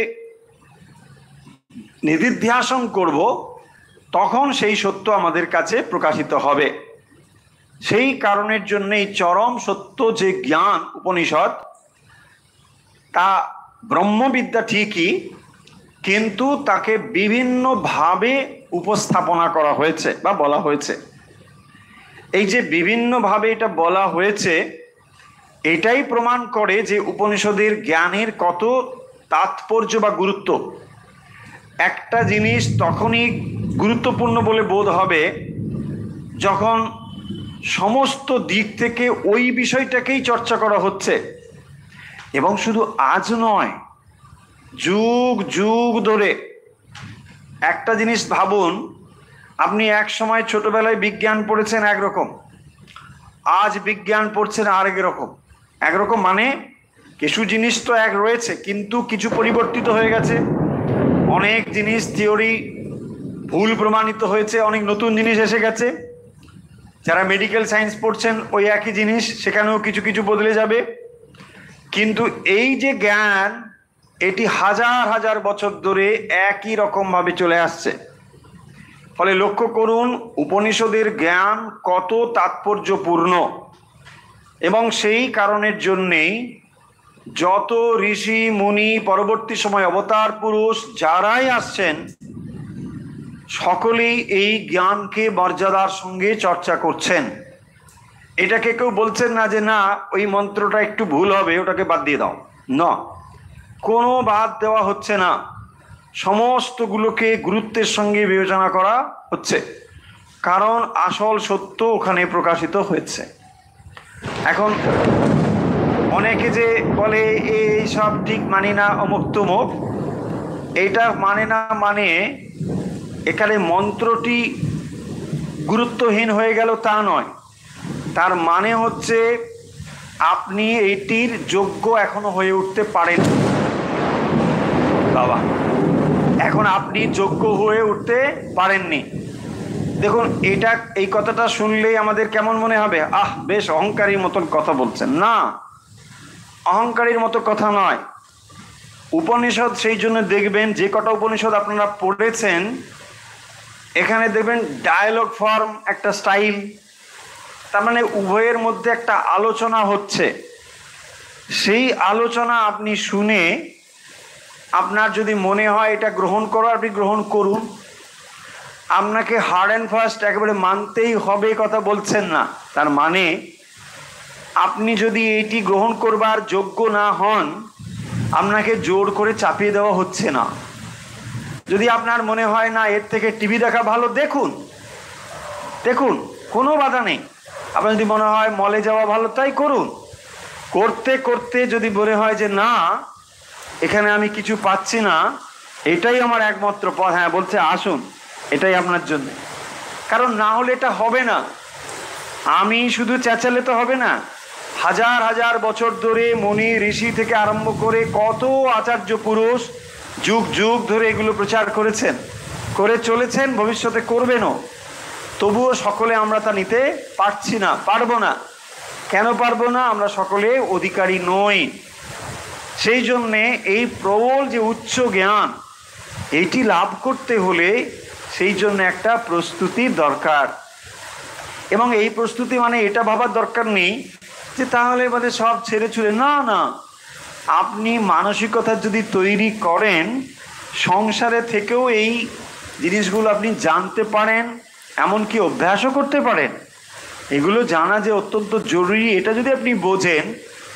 নিদিধ্যাসন করব, তখন সেই সত্য আমাদের কাছে প্রকাশিত হবে। সেই কারণের জন্য এই চরম সত্য যে জ্ঞান উপনিষদ, তা ব্রহ্মবিদ্যা ঠিকই, কিন্তু তাকে বিভিন্নভাবে উপস্থাপনা করা হয়েছে বা বলা হয়েছে। এই যে বিভিন্নভাবে এটা বলা হয়েছে, এটাই প্রমাণ করে যে উপনিষদের জ্ঞানের কত তাৎপর্য বা গুরুত্ব। একটা জিনিস তখনই গুরুত্বপূর্ণ বলে বোধ হবে যখন সমস্ত দিক থেকে ওই বিষয়টাকেই চর্চা করা হচ্ছে। এবং শুধু আজ নয়, যুগ যুগ ধরে। একটা জিনিস ভাবুন, আপনি এক সময় ছোটবেলায় বিজ্ঞান পড়েছেন একরকম, আজ বিজ্ঞান পড়ছেন আরেক রকম। একরকম মানে কিছু জিনিস তো এক রয়েছে, কিন্তু কিছু পরিবর্তিত হয়ে গেছে। অনেক জিনিস থিওরি ভুল প্রমাণিত হয়েছে, অনেক নতুন জিনিস এসে গেছে। যারা মেডিকেল সায়েন্স পড়ছেন ওই একই জিনিস, সেখানেও কিছু কিছু বদলে যাবে। কিন্তু এই যে জ্ঞান, এটি হাজার হাজার বছর ধরে একই রকম ভাবে চলে আসছে। ফলে লক্ষ্য করুন উপনিষদের জ্ঞান কত তাৎপর্যপূর্ণ, এবং সেই কারণের জন্যেই যত ঋষি মুনি পরবর্তী সময় অবতার পুরুষ যারাই আসছেন সকলেই এই জ্ঞানকে মর্যাদার সঙ্গে চর্চা করছেন। এটাকে কেউ বলছেন না যে না ওই মন্ত্রটা একটু ভুল হবে, ওটাকে বাদ দিয়ে দাও, না, কোনো বাদ দেওয়া হচ্ছে না, সমস্তগুলোকে গুরুত্বের সঙ্গে বিবেচনা করা হচ্ছে, কারণ আসল সত্য ওখানে প্রকাশিত হয়েছে। এখন অনেকে যে বলে এই সব ঠিক মানি না, অমুক তমুক, এইটা মানে না মানে এখানে মন্ত্রটি গুরুত্বহীন হয়ে গেল তা নয়, তার মানে হচ্ছে আপনি এইটির যোগ্য এখনো হয়ে উঠতে পারেন। বাবা, এখন আপনি যোগ্য হয়ে উঠতে পারেননি। দেখুন এটা, এই কথাটা শুনলেই আমাদের কেমন মনে হবে, আহ বেশ অহংকারীর মতন কথা বলছেন। না, অহংকারীর মতো কথা নয়। উপনিষদ সেই জন্য দেখবেন যে কটা উপনিষদ আপনারা পড়েছেন এখানে দেখবেন ডায়ালগ ফর্ম একটা স্টাইল, তার মানে উভয়ের মধ্যে একটা আলোচনা হচ্ছে। সেই আলোচনা আপনি শুনে আপনার যদি মনে হয় এটা গ্রহণ করো, আপনি গ্রহণ করুন। আপনাকে হার্ড অ্যান্ড ফাস্ট একেবারে মানতেই হবে কথা বলছেন না, তার মানে আপনি যদি এইটি গ্রহণ করবার যোগ্য না হন আপনাকে জোর করে চাপিয়ে দেওয়া হচ্ছে না। যদি আপনার মনে হয় না এর থেকে টিভি দেখা ভালো, দেখুন দেখুন, কোনো বাধা নেই। আপনার যদি মনে হয় মলে যাওয়া ভালো, তাই করুন। করতে করতে যদি মনে হয় যে না এখানে আমি কিছু পাচ্ছি না, এটাই আমার একমাত্র পথ, হ্যাঁ বলছে আসুন, এটাই আপনার জন্য। কারণ না হলে এটা হবে না। আমি শুধু চেঁচালে তো হবে না। হাজার হাজার বছর ধরে মুনি ঋষি থেকে আরম্ভ করে কত আচার্য পুরুষ যুগ যুগ ধরে এগুলো প্রচার করেছেন, করে চলেছেন, ভবিষ্যতে করবেনও। তবুও সকলে আমরা তা নিতে পারছি না, পারবো না। কেন পারবো না? আমরা সকলে অধিকারী নই। সেই জন্যে এই প্রবল যে উচ্চ জ্ঞান, এইটি লাভ করতে হলে সেই জন্য একটা প্রস্তুতির দরকার। এবং এই প্রস্তুতি মানে এটা ভাবার দরকার নেই যে তাহলে মানে সব ছেড়ে ছুড়ে, না না, আপনি মানসিকতা যদি তৈরি করেন সংসারে থেকেও এই জিনিসগুলো আপনি জানতে পারেন, এমনকি অভ্যাসও করতে পারেন। এগুলো জানা যে অত্যন্ত জরুরি, এটা যদি আপনি বোঝেন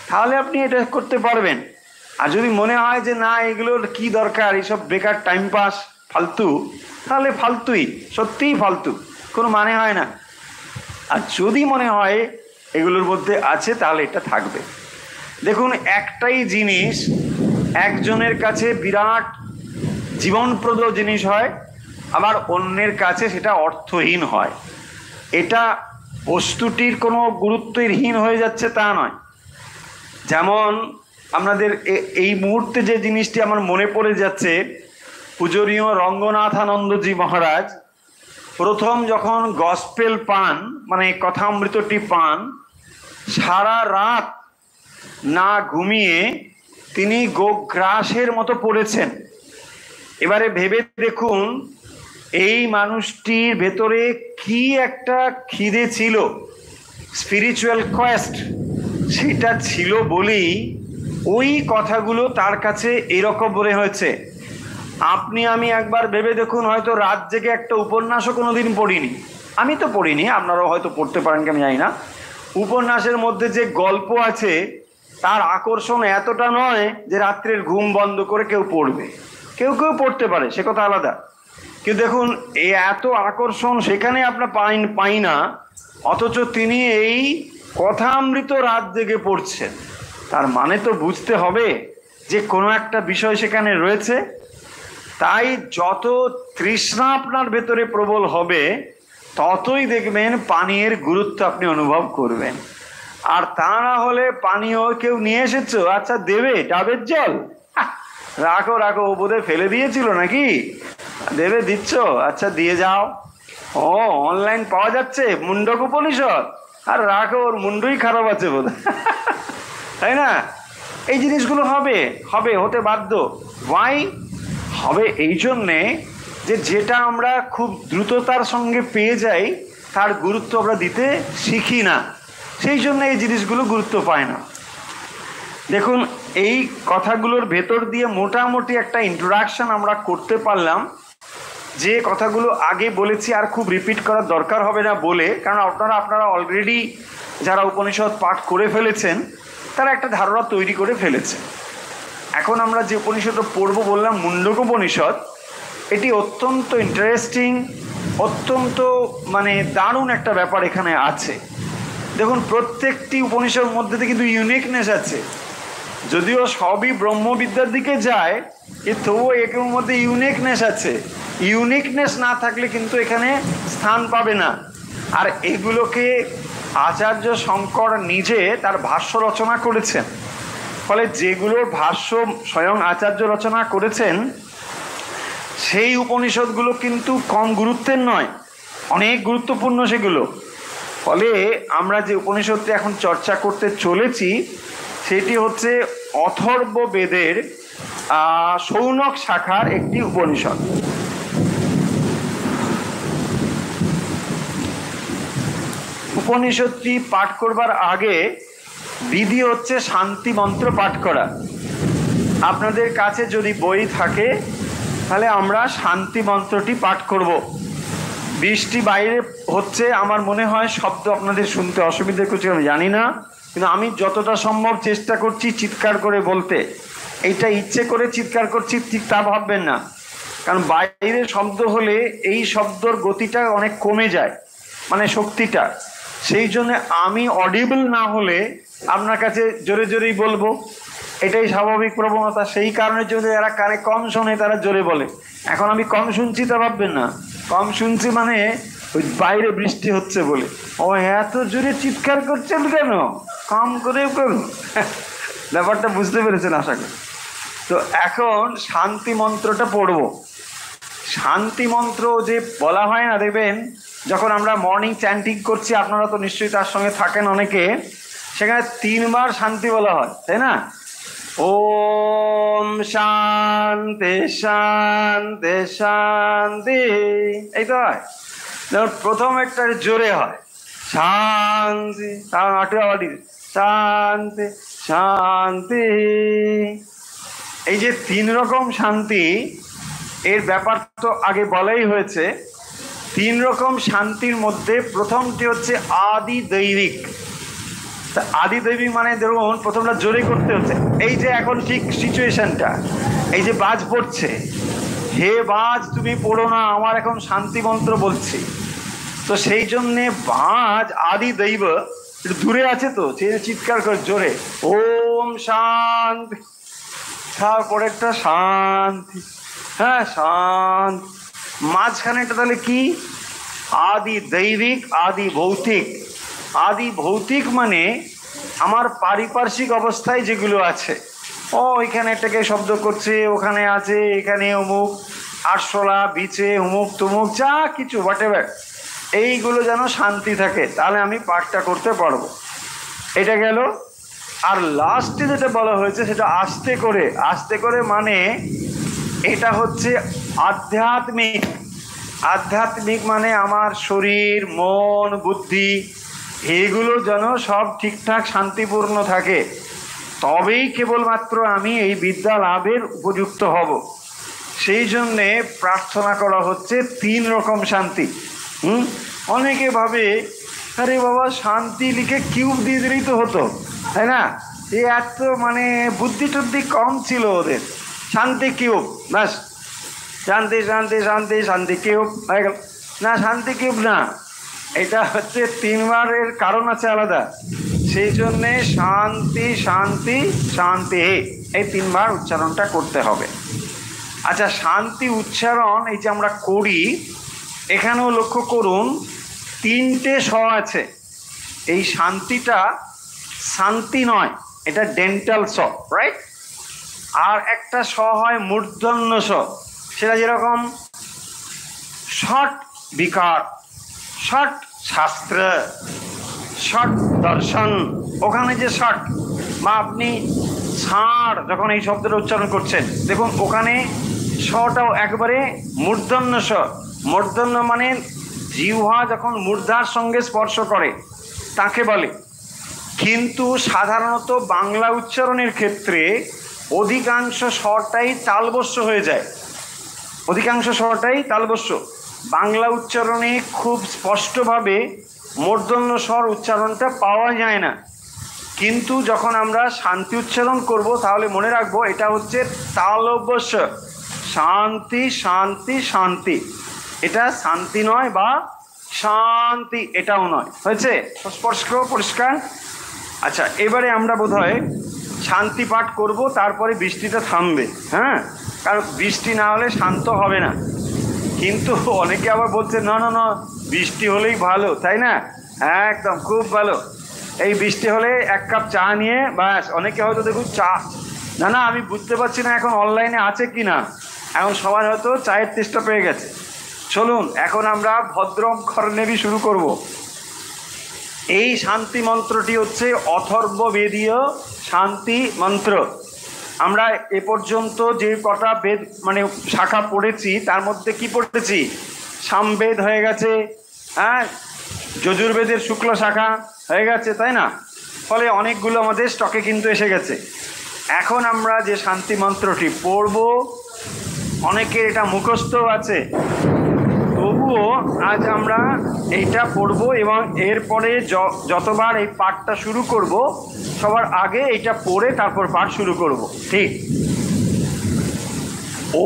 তাহলে আপনি এটা করতে পারবেন। আর যদি মনে হয় যে না এগুলোর কি দরকার, এইসব বেকার টাইম পাস, ফালতু, তাহলে ফালতুই, সত্যিই ফালতু, কোনো মানে হয় না। আর যদি মনে হয় এগুলোর মধ্যে আছে তাহলে এটা থাকবে। দেখুন একটাই জিনিস একজনের কাছে বিরাট জীবনপ্রদ জিনিস হয়, আবার অন্যের কাছে সেটা অর্থহীন হয়। এটা বস্তুটির কোনো গুরুত্বহীন হয়ে যাচ্ছে তা নয়। যেমন আপনাদের এই মুহূর্তে যে জিনিসটি আমার মনে পড়ে যাচ্ছে, পূজনীয় রঙ্গনাথানন্দজি মহারাজ প্রথম যখন গসপেল পান, মানে কথামৃতটি পান, সারা রাত না ঘুমিয়ে তিনি গোগ্রাসের মতো পড়েছেন। এবারে ভেবে দেখুন এই মানুষটির ভেতরে কি একটা খিদে ছিল, স্পিরিচুয়াল কোয়েস্ট, সেটা ছিল বলেই ওই কথাগুলো তার কাছে এরকম মনে হয়েছে। আপনি আমি একবার ভেবে দেখুন, হয়তো রাত জেগে একটা উপন্যাসও কোনোদিন পড়িনি, আমি তো পড়িনি, আপনারাও হয়তো পড়তে পারেন কি আমি জানি না। উপন্যাসের মধ্যে যে গল্প আছে তার আকর্ষণ এতটা নয় যে রাত্রের ঘুম বন্ধ করে কেউ পড়বে। কেউ কেউ পড়তে পারে, সে কথা আলাদা, কিন্তু দেখুন এই এত আকর্ষণ সেখানে আপনার পাই না, অথচ তিনি এই কথামৃত রাত জেগে পড়ছেন। তার মানে তো বুঝতে হবে যে কোনো একটা বিষয় সেখানে রয়েছে। তাই যত তৃষ্ণা আপনার ভেতরে প্রবল হবে ততই দেখবেন পানীয়ের গুরুত্ব আপনি অনুভব করবেন। আর তা না হলে পানীয় কেউ নিয়ে এসেছো, আচ্ছা দেবে, ডাবের জল, রাখো রাখো, ও বোধহয় ফেলে দিয়েছিল নাকি, দেবে, দিচ্ছ, আচ্ছা দিয়ে যাও, ও অনলাইন পাওয়া যাচ্ছে মুন্ডক উপনিষদ, আর রাখো, ওর মুন্ডই খারাপ আছে বোধহয়, তাই না? এই জিনিসগুলো হবে, হতে বাধ্য। ওয়াই হবে? এই জন্যে যে যেটা আমরা খুব দ্রুততার সঙ্গে পেয়ে যাই তার গুরুত্ব আমরা দিতে শিখি না, সেই জন্য এই জিনিসগুলো গুরুত্ব পায় না। দেখুন, এই কথাগুলোর ভেতর দিয়ে মোটামুটি একটা ইন্ট্রোডাকশন আমরা করতে পারলাম, যে কথাগুলো আগে বলেছি আর খুব রিপিট করার দরকার হবে না বলে, কারণ আপনারা অলরেডি যারা উপনিষদ পাঠ করে ফেলেছেন তারা একটা ধারণা তৈরি করে ফেলেছে। এখন আমরা যে উপনিষদটা পড়ব বললাম মুন্ডক উপনিষদ, এটি অত্যন্ত ইন্টারেস্টিং, অত্যন্ত মানে দারুণ একটা ব্যাপার এখানে আছে। দেখুন, প্রত্যেকটি উপনিষদের মধ্যে থেকে কিন্তু ইউনিকনেস আছে, যদিও সবই ব্রহ্মবিদ্যার দিকে যায়, তবুও এর মধ্যে ইউনিকনেস আছে। ইউনিকনেস না থাকলে কিন্তু এখানে স্থান পাবে না। আর এগুলোকে আচার্য শঙ্কর নিজে তার ভাষ্য রচনা করেছেন, ফলে যেগুলোর ভাষ্য স্বয়ং আচার্য রচনা করেছেন সেই উপনিষদগুলো কিন্তু কম গুরুত্বের নয়, অনেক গুরুত্বপূর্ণ সেগুলো। ফলে আমরা যে উপনিষদটি এখন চর্চা করতে চলেছি সেটি হচ্ছে অথর্ব বেদের শৌনক শাখার একটি উপনিষদ। উপনিষদটি পাঠ করবার আগে বিধি হচ্ছে শান্তি মন্ত্র পাঠ করা। আপনাদের কাছে যদি বই থাকে তাহলে আমরা শান্তি মন্ত্রটি পাঠ করব। বৃষ্টি বাইরে হচ্ছে, আমার মনে হয় শব্দ আপনাদের শুনতে অসুবিধা করছে আমি জানি না, কিন্তু আমি যতটা সম্ভব চেষ্টা করছি চিৎকার করে বলতে। এইটা ইচ্ছে করে চিৎকার করছি ঠিক তা ভাববেন না, কারণ বাইরে শব্দ হলে এই শব্দর গতিটা অনেক কমে যায়, মানে শক্তিটা। সেই জন্য আমি অডিবল না হলে আপনার কাছে জোরে জোরেই বলবো, এটাই স্বাভাবিক প্রবণতা। সেই কারণের জন্য যারা কানে কম শোনে তারা জোরে বলে। এখন আমি কম শুনছি তা ভাববেন না, কম শুনছি মানে ওই বাইরে বৃষ্টি হচ্ছে বলে। ও এত জোরে চিৎকার করছেন কেন, কম করে কেন? ব্যাপারটা বুঝতে পেরেছেন আশা করি। তো এখন শান্তি মন্ত্রটা পড়ব। শান্তি মন্ত্র যে বলা হয় না, দেখবেন যখন আমরা মর্নিং চ্যান্টিং করছি, আপনারা তো নিশ্চয়ই তার সঙ্গে থাকেন অনেকে, সেখানে 3 বার শান্তি বলা হয়, তাই না? ওম শান্তি শান্তি শান্তি, এই তো হয়। যেমন প্রথম একটা জোরে হয় শান্তি, শান্তি শান্তি। এই যে 3 রকম শান্তি, এর ব্যাপার তো আগে বলাই হয়েছে। 3 রকম শান্তির মধ্যে প্রথমটি হচ্ছে আদি দৈবিক। আদি দৈবিক মানে ধরুন প্রথমটা জোরে করতে হচ্ছে, এই যে এখন ঠিক সিচুয়েশনটা, এই যে বাজ পড়ছে, হে বাজ তুমি পড়ো না, আমার এখন শান্তি মন্ত্র বলছি। তো সেই জন্যে বাজ আদি দৈব একটু দূরে আছে, তো সে চিৎকার করে জোরে ওম শান্তি, তারপরে একটা শান্তি, হ্যাঁ শান্তি, মাঝখানেটা তাহলে কি আদি দৈবিক আদি ভৌতিক। আদি ভৌতিক মানে আমার পারিপার্শ্বিক অবস্থায় যেগুলো আছে, ও এখানে এটাকে শব্দ করছে, ওখানে আছে, এখানে অমুক আরশোলা বিছে, অমুক তমুক যা কিছু হোয়াটএভার, এইগুলো যেন শান্তি থাকে, তাহলে আমি পাঠটা করতে পারবো। এটা গেল। আর লাস্টে যেটা বলা হয়েছে সেটা আস্তে করে। আস্তে করে মানে এটা হচ্ছে আধ্যাত্মিক। আধ্যাত্মিক মানে আমার শরীর মন বুদ্ধি এগুলো যেন সব ঠিকঠাক শান্তিপূর্ণ থাকে, তবেই কেবলমাত্র আমি এই বিদ্যা লাভের উপযুক্ত হব। সেই জন্যে প্রার্থনা করা হচ্ছে 3 রকম শান্তি। অনেকে ভাবে আরে বাবা শান্তি লিখে কিউব দিয়ে দিলেই তো হতো, তাই না? এত মানে বুদ্ধি টুদ্ধি কম ছিল ওদের, শান্তি কিউব ব্যাস, শান্তি শান্তি শান্তি শান্তি কিউব হয়ে গেল। না, শান্তি কিউব না, এটা হচ্ছে 3 বারের কারণ আছে আলাদা। সেই জন্যে শান্তি শান্তি শান্তি এই 3 বার উচ্চারণটা করতে হবে। আচ্ছা, শান্তি উচ্চারণ এই যে আমরা করি, এখানেও লক্ষ্য করুন 3টে স আছে। এই শান্তিটা শান্তি নয়, এটা ডেন্টাল স, রাইট? আর একটা স হয় মূর্ধন্য স, সেটা যেরকম ষট বিকার, ষট শাস্ত্র, ষট দর্শন, ওখানে যে ষট, বা আপনি ষাঁড় যখন এই শব্দটা উচ্চারণ করছেন, দেখুন ওখানে স্বটাও একবারে মূর্ধন্য স। মূর্ধন্য মানে জিহ্বা যখন মূর্ধার সঙ্গে স্পর্শ করে তাকে বলে। কিন্তু সাধারণত বাংলা উচ্চারণের ক্ষেত্রে অধিকাংশ স্বরটাই তালবস্য হয়ে যায়, অধিকাংশ স্বরটাই তালবস্য। বাংলা উচ্চারণে খুব স্পষ্টভাবে মূর্ধন্য স্বর উচ্চারণটা পাওয়া যায় না। কিন্তু যখন আমরা শান্তি উচ্চারণ করব তাহলে মনে রাখবো এটা হচ্ছে তালবস্য। শান্তি শান্তি শান্তি, এটা শান্তি নয় বা শান্তি এটাও নয়। হয়েছে? স্পষ্ট পরিষ্কার? আচ্ছা, এবারে আমরা বোধহয় শান্তি পাঠ করব, তারপরে বৃষ্টিটা থামবে। হ্যাঁ, কারণ বৃষ্টি না হলে শান্ত হবে না। কিন্তু অনেকে আবার বলছে না না না বৃষ্টি হলেই ভালো, তাই না? একদম খুব ভালো। এই বৃষ্টি হলে এক কাপ চা নিয়ে ব্যাস। অনেকে হয়তো দেখুন চা, না না আমি বুঝতে পারছি না এখন অনলাইনে আছে কি না, এখন সবাই হয়তো চায়ের তেষ্টা পেয়ে গেছে। চলুন এখন আমরা ভদ্রম খরনেবী শুরু করব। এই শান্তি মন্ত্রটি হচ্ছে অথর্ববেদীয় শান্তি মন্ত্র। আমরা এ পর্যন্ত যে কটা বেদ মানে শাখা পড়েছি তার মধ্যে কি পড়েছি? সামবেদ হয়ে গেছে, হ্যাঁ, যজুর্বেদের শুক্ল শাখা হয়ে গেছে, তাই না? ফলে অনেকগুলো আমাদের স্টকে কিন্তু এসে গেছে। এখন আমরা যে শান্তি মন্ত্রটি পড়ব, অনেকের এটা মুখস্থ আছে, তবুও আজ আমরা এইটা পড়ব এবং এরপরে যতবার এই পাঠটা শুরু করব সবার আগে এটা পড়ে তারপর পাঠ শুরু করব। ঠিক?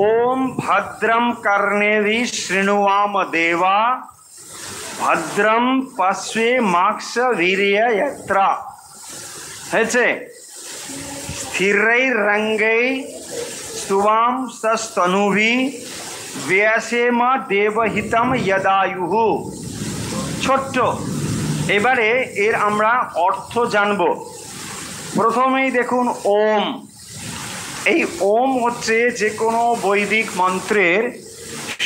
ওম ভদ্রম কর্ণেভি শৃণুয়াম দেবা, ভদ্রম পশ্বে মাক্ষ বীর্য যত্রা। হয়েছে? স্থিরৈরঙ্গৈ स्तुवां सस्तनुभि ব্যাসেম দেবহিতম যদায়ুঃ। ছোট্ট, এবারে এর আমরা অর্থ জানব। প্রথমেই দেখুন ওম। এই ওম হচ্ছে যে কোনো বৈদিক মন্ত্রের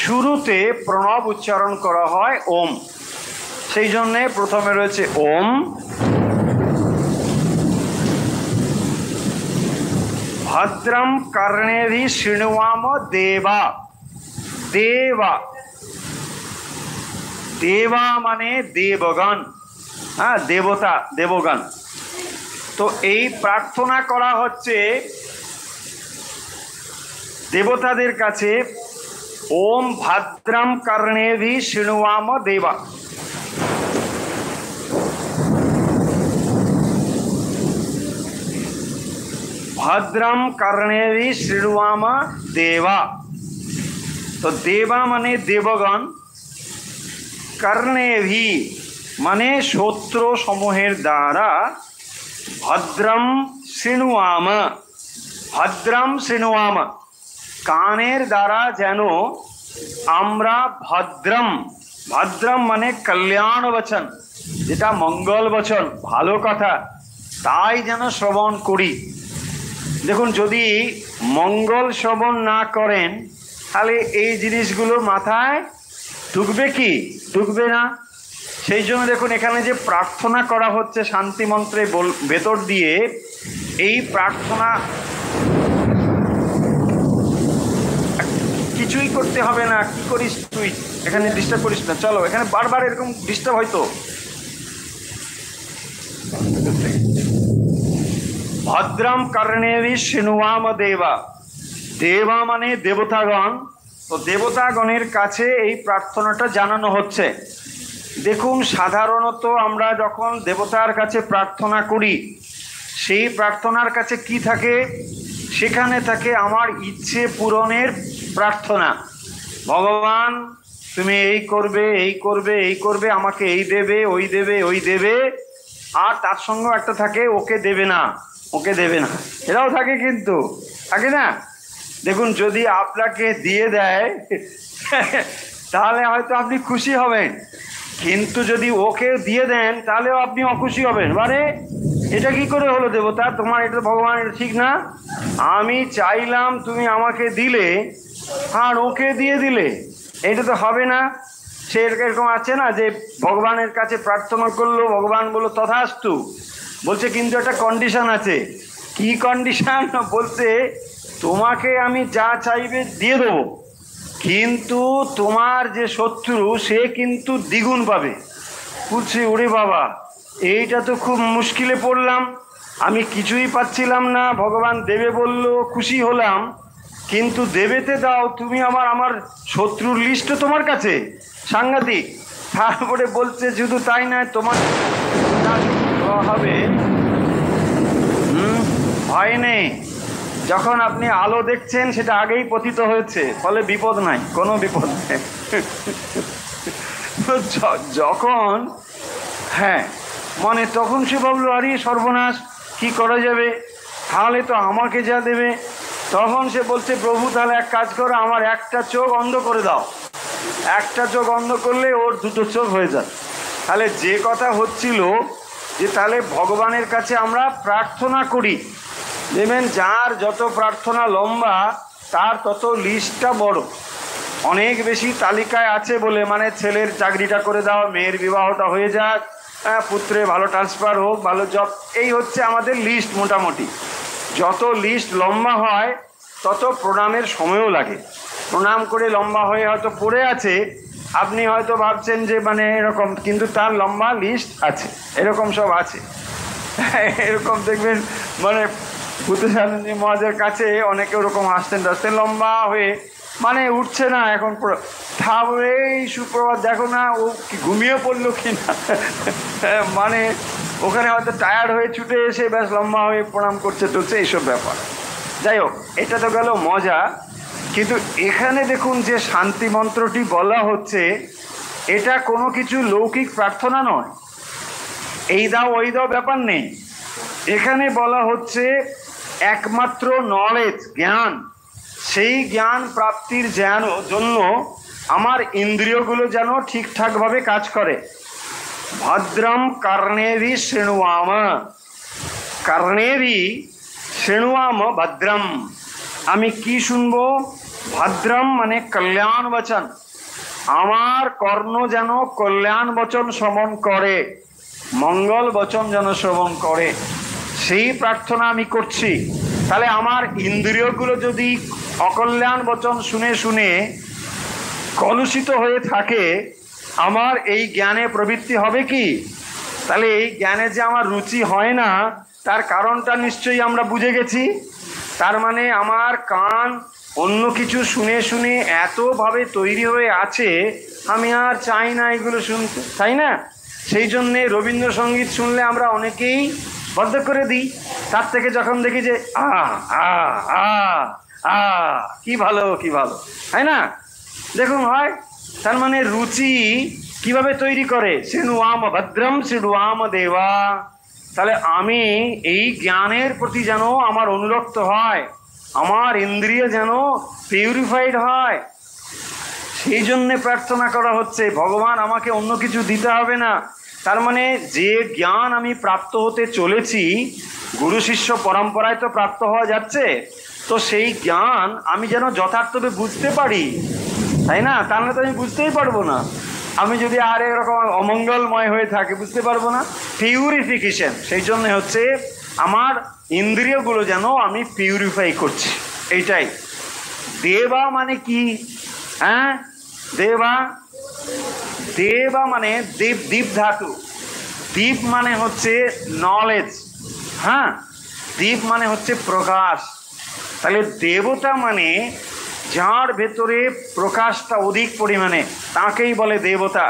শুরুতে প্রণব উচ্চারণ করা হয় ওম, সেই জন্যে প্রথমে রয়েছে ওম। ভদ্রম কর্ণেভি শৃণুয়াম দেবা। দেবা, দেবা মানে দেবগণ, হ্যাঁ, দেবতা, দেবগণ। তো এই প্রার্থনা করা হচ্ছে দেবতাদের কাছে। ওম ভদ্রম কর্ণেভি শৃণুয়াম দেবা। ভদ্রম কর্ণেভি শৃণুয়াম দেবা। তো দেবা মানে দেবগণ, কর্ণেভি মানে শস্ত্র সমূহের দ্বারা, ভদ্রম শৃণুয়াম, ভদ্রম শৃণুয়াম কানের দ্বারা যেন আমরা ভদ্রম, ভদ্রম মানে কল্যাণ বচন, যেটা মঙ্গল বচন, ভালো কথা, তাই যেন শ্রবণ করি। দেখুন, যদি মঙ্গল শ্রবণ না করেন তাহলে এই জিনিসগুলো মাথায় ঢুকবে কি? ঢুকবে না। সেই জন্য দেখুন এখানে যে প্রার্থনা করা হচ্ছে শান্তি মন্ত্রে ভেতর দিয়ে, এই প্রার্থনা কিছুই করতে হবে না। কি করিস তুই? এখানে ডিস্টার্ব করিস না, চলো। এখানে বারবার এরকম ডিস্টার্ব হয়তো। ভদ্রম কর্ণেভি শৃণুয়াম দেবা। দেবা মানে দেবতাগণ। তো দেবতাগণের কাছে এই প্রার্থনাটা জানানো হচ্ছে। দেখুন, সাধারণত আমরা যখন দেবতার কাছে প্রার্থনা করি, সেই প্রার্থনার কাছে কি থাকে? সেখানে থাকে আমার ইচ্ছে পূরণের প্রার্থনা। ভগবান তুমি এই করবে, এই করবে, এই করবে, আমাকে এই দেবে, ওই দেবে, ওই দেবে। আর তার সঙ্গেও একটা থাকে ওকে দেবে না, ওকে দেবে না, এটাও থাকে, কিন্তু থাকে না? দেখুন, যদি আপনাকে দিয়ে দেয় তাহলে হয়তো আপনি খুশি হবেন, কিন্তু যদি ওকে দিয়ে দেন তাহলেও আপনি অখুশি হবেন। মানে এটা কি করে হলো দেবতা? তোমার এটা ভগবান, এটা ঠিক না। আমি চাইলাম, তুমি আমাকে দিলে, আর ওকে দিয়ে দিলে, এটা তো হবে না। সে এরকম আছে না যে ভগবানের কাছে প্রার্থনা করলো, ভগবান বললো তথাস্তু, বলছে কিন্তু একটা কন্ডিশন আছে। কি কন্ডিশন? বলছে তোমাকে আমি যা চাইবে দিয়ে দেবো, কিন্তু তোমার যে শত্রু সে কিন্তু দ্বিগুণ পাবে। বলছে ওরে বাবা, এইটা তো খুব মুশকিলে পড়লাম, আমি কিছুই পাচ্ছিলাম না, ভগবান দেবে বলল, খুশি হলাম, কিন্তু দেবেতে দাও তুমি, আমার শত্রুর লিস্টও তোমার কাছে, সাংঘাতিক। তারপরে বলছে শুধু তাই নয়, তোমার হবে ভয় নেই, যখন আপনি আলো দেখছেন সেটা আগেই পতিত হয়েছে, ফলে বিপদ নাই, কোনো বিপদ নেই। যখন হ্যাঁ মানে তখন সে ভাবলো আরে সর্বনাশ, কি করা যাবে, তাহলে তো আমাকে যা দেবে। তখন সে বলছে প্রভু তাহলে এক কাজ করো, আমার একটা চোখ অন্ধ করে দাও, একটা চোখ অন্ধ করলে ওর দুটো চোখ হয়ে যায়। তাহলে যে কথা হচ্ছিল যে তাহলে ভগবানের কাছে আমরা প্রার্থনা করি, দেখবেন যার যত প্রার্থনা লম্বা তার তত লিস্টটা বড়, অনেক বেশি তালিকায় আছে বলে, মানে ছেলের চাকরিটা করে দাও, মেয়ের বিবাহটা হয়ে যাক, পুত্রে ভালো ট্রান্সফার হোক, ভালো জব, এই হচ্ছে আমাদের লিস্ট। মোটামুটি যত লিস্ট লম্বা হয় তত প্রণামের সময়ও লাগে। প্রণাম করে লম্বা হয়ে হয়তো পড়ে আছে, আপনি হয়তো ভাবছেন যে মানে এরকম, কিন্তু তার লম্বা লিস্ট আছে, এরকম সব আছে। এরকম দেখবেন মানে বুদ্ধেশ্বরী মহাজের কাছে অনেকে ওরকম হাসতেন টাসতেন লম্বা হয়ে, মানে উঠছে না এখন, তারপরে এই সুপ্রভাত দেখো না ও কি ঘুমিয়ে পড়লো কিনা, মানে ওখানে হয়তো টায়ার্ড হয়ে ছুটে এসে ব্যাস লম্বা হয়ে প্রণাম করছে টলছে, এইসব ব্যাপার। যাই হোক, এটা তো গেল মজা, কিন্তু এখানে দেখুন যে শান্তি মন্ত্রটি বলা হচ্ছে, এটা কোনো কিছু লৌকিক প্রার্থনা নয়, এই দাও ওই দাও ব্যাপার নেই। এখানে বলা হচ্ছে একমাত্র নলেজ, জ্ঞান, সেই জ্ঞান প্রাপ্তির জন্য আমার ইন্দ্রিয়গুলো যেন ঠিকঠাকভাবে কাজ করে। ভদ্রম কর্ণেভি শৃণুয়াম, কর্ণেভি শৃণুয়াম ভদ্রম, আমি কি শুনবো? ভদ্রম মানে কল্যাণ বচন, আমার কর্ণ যেন কল্যাণ বচন শ্রবণ করে, মঙ্গল বচন যেন শ্রবণ করে, সেই প্রার্থনা আমি করছি। তাহলে আমার ইন্দ্রিয়গুলো যদি অকল্যাণ বচন শুনে শুনে কলুষিত হয়ে থাকে, আমার এই জ্ঞানে প্রবৃত্তি হবে কি? তাহলে এই জ্ঞানে যে আমার রুচি হয় না, তার কারণটা নিশ্চয়ই আমরা বুঝে গেছি। তার মানে আমার কান অন্য কিছু শুনে শুনে এতভাবে তৈরি হয়ে আছে, আমি আর চাই না এগুলো শুনতে, তাই না? সেই জন্যে রবীন্দ্রসঙ্গীত শুনলে আমরা অনেকেই বদ্ধ করে দিই, তার থেকে যখন দেখি যে আ আ আ আ কি ভালো কি ভালো, তাই না? দেখুন হয়, তার মানে রুচি কিভাবে তৈরি করে, শৃণুয়াম ভদ্রম শৃণুয়াম দেবা। তাহলে আমি এই জ্ঞানের প্রতি যেন আমার অনুরক্ত হয়, আমার ইন্দ্রিয় যেন পিউরিফাইড হয়, সেই জন্যে প্রার্থনা করা হচ্ছে। ভগবান আমাকে অন্য কিছু দিতে হবে না। তার মানে যে জ্ঞান আমি প্রাপ্ত হতে চলেছি, গুরু শিষ্য পরম্পরায় তো প্রাপ্ত হওয়া যাচ্ছে, তো সেই জ্ঞান আমি যেন যথার্থভাবে বুঝতে পারি, তাই না? তাহলে তো আমি বুঝতেই পারবো না, আমি যদি আর এরকম অমঙ্গলময় হয়ে থাকে বুঝতে পারবো না। পিউরিফিকেশন, সেই জন্য হচ্ছে আমার ইন্দ্রিয়গুলো যেন আমি পিউরিফাই করছি, এইটাই। দেবা মানে কি? হ্যাঁ, দেবা, দেবা মানে দীপ, দীপ ধাতু, দীপ মানে হচ্ছে নলেজ, হ্যাঁ, দীপ মানে হচ্ছে প্রকাশ। তাহলে দেবতা মানে যার ভেতরে প্রকাশটা অধিক পরিমাণে, তাকেই বলে দেবতা।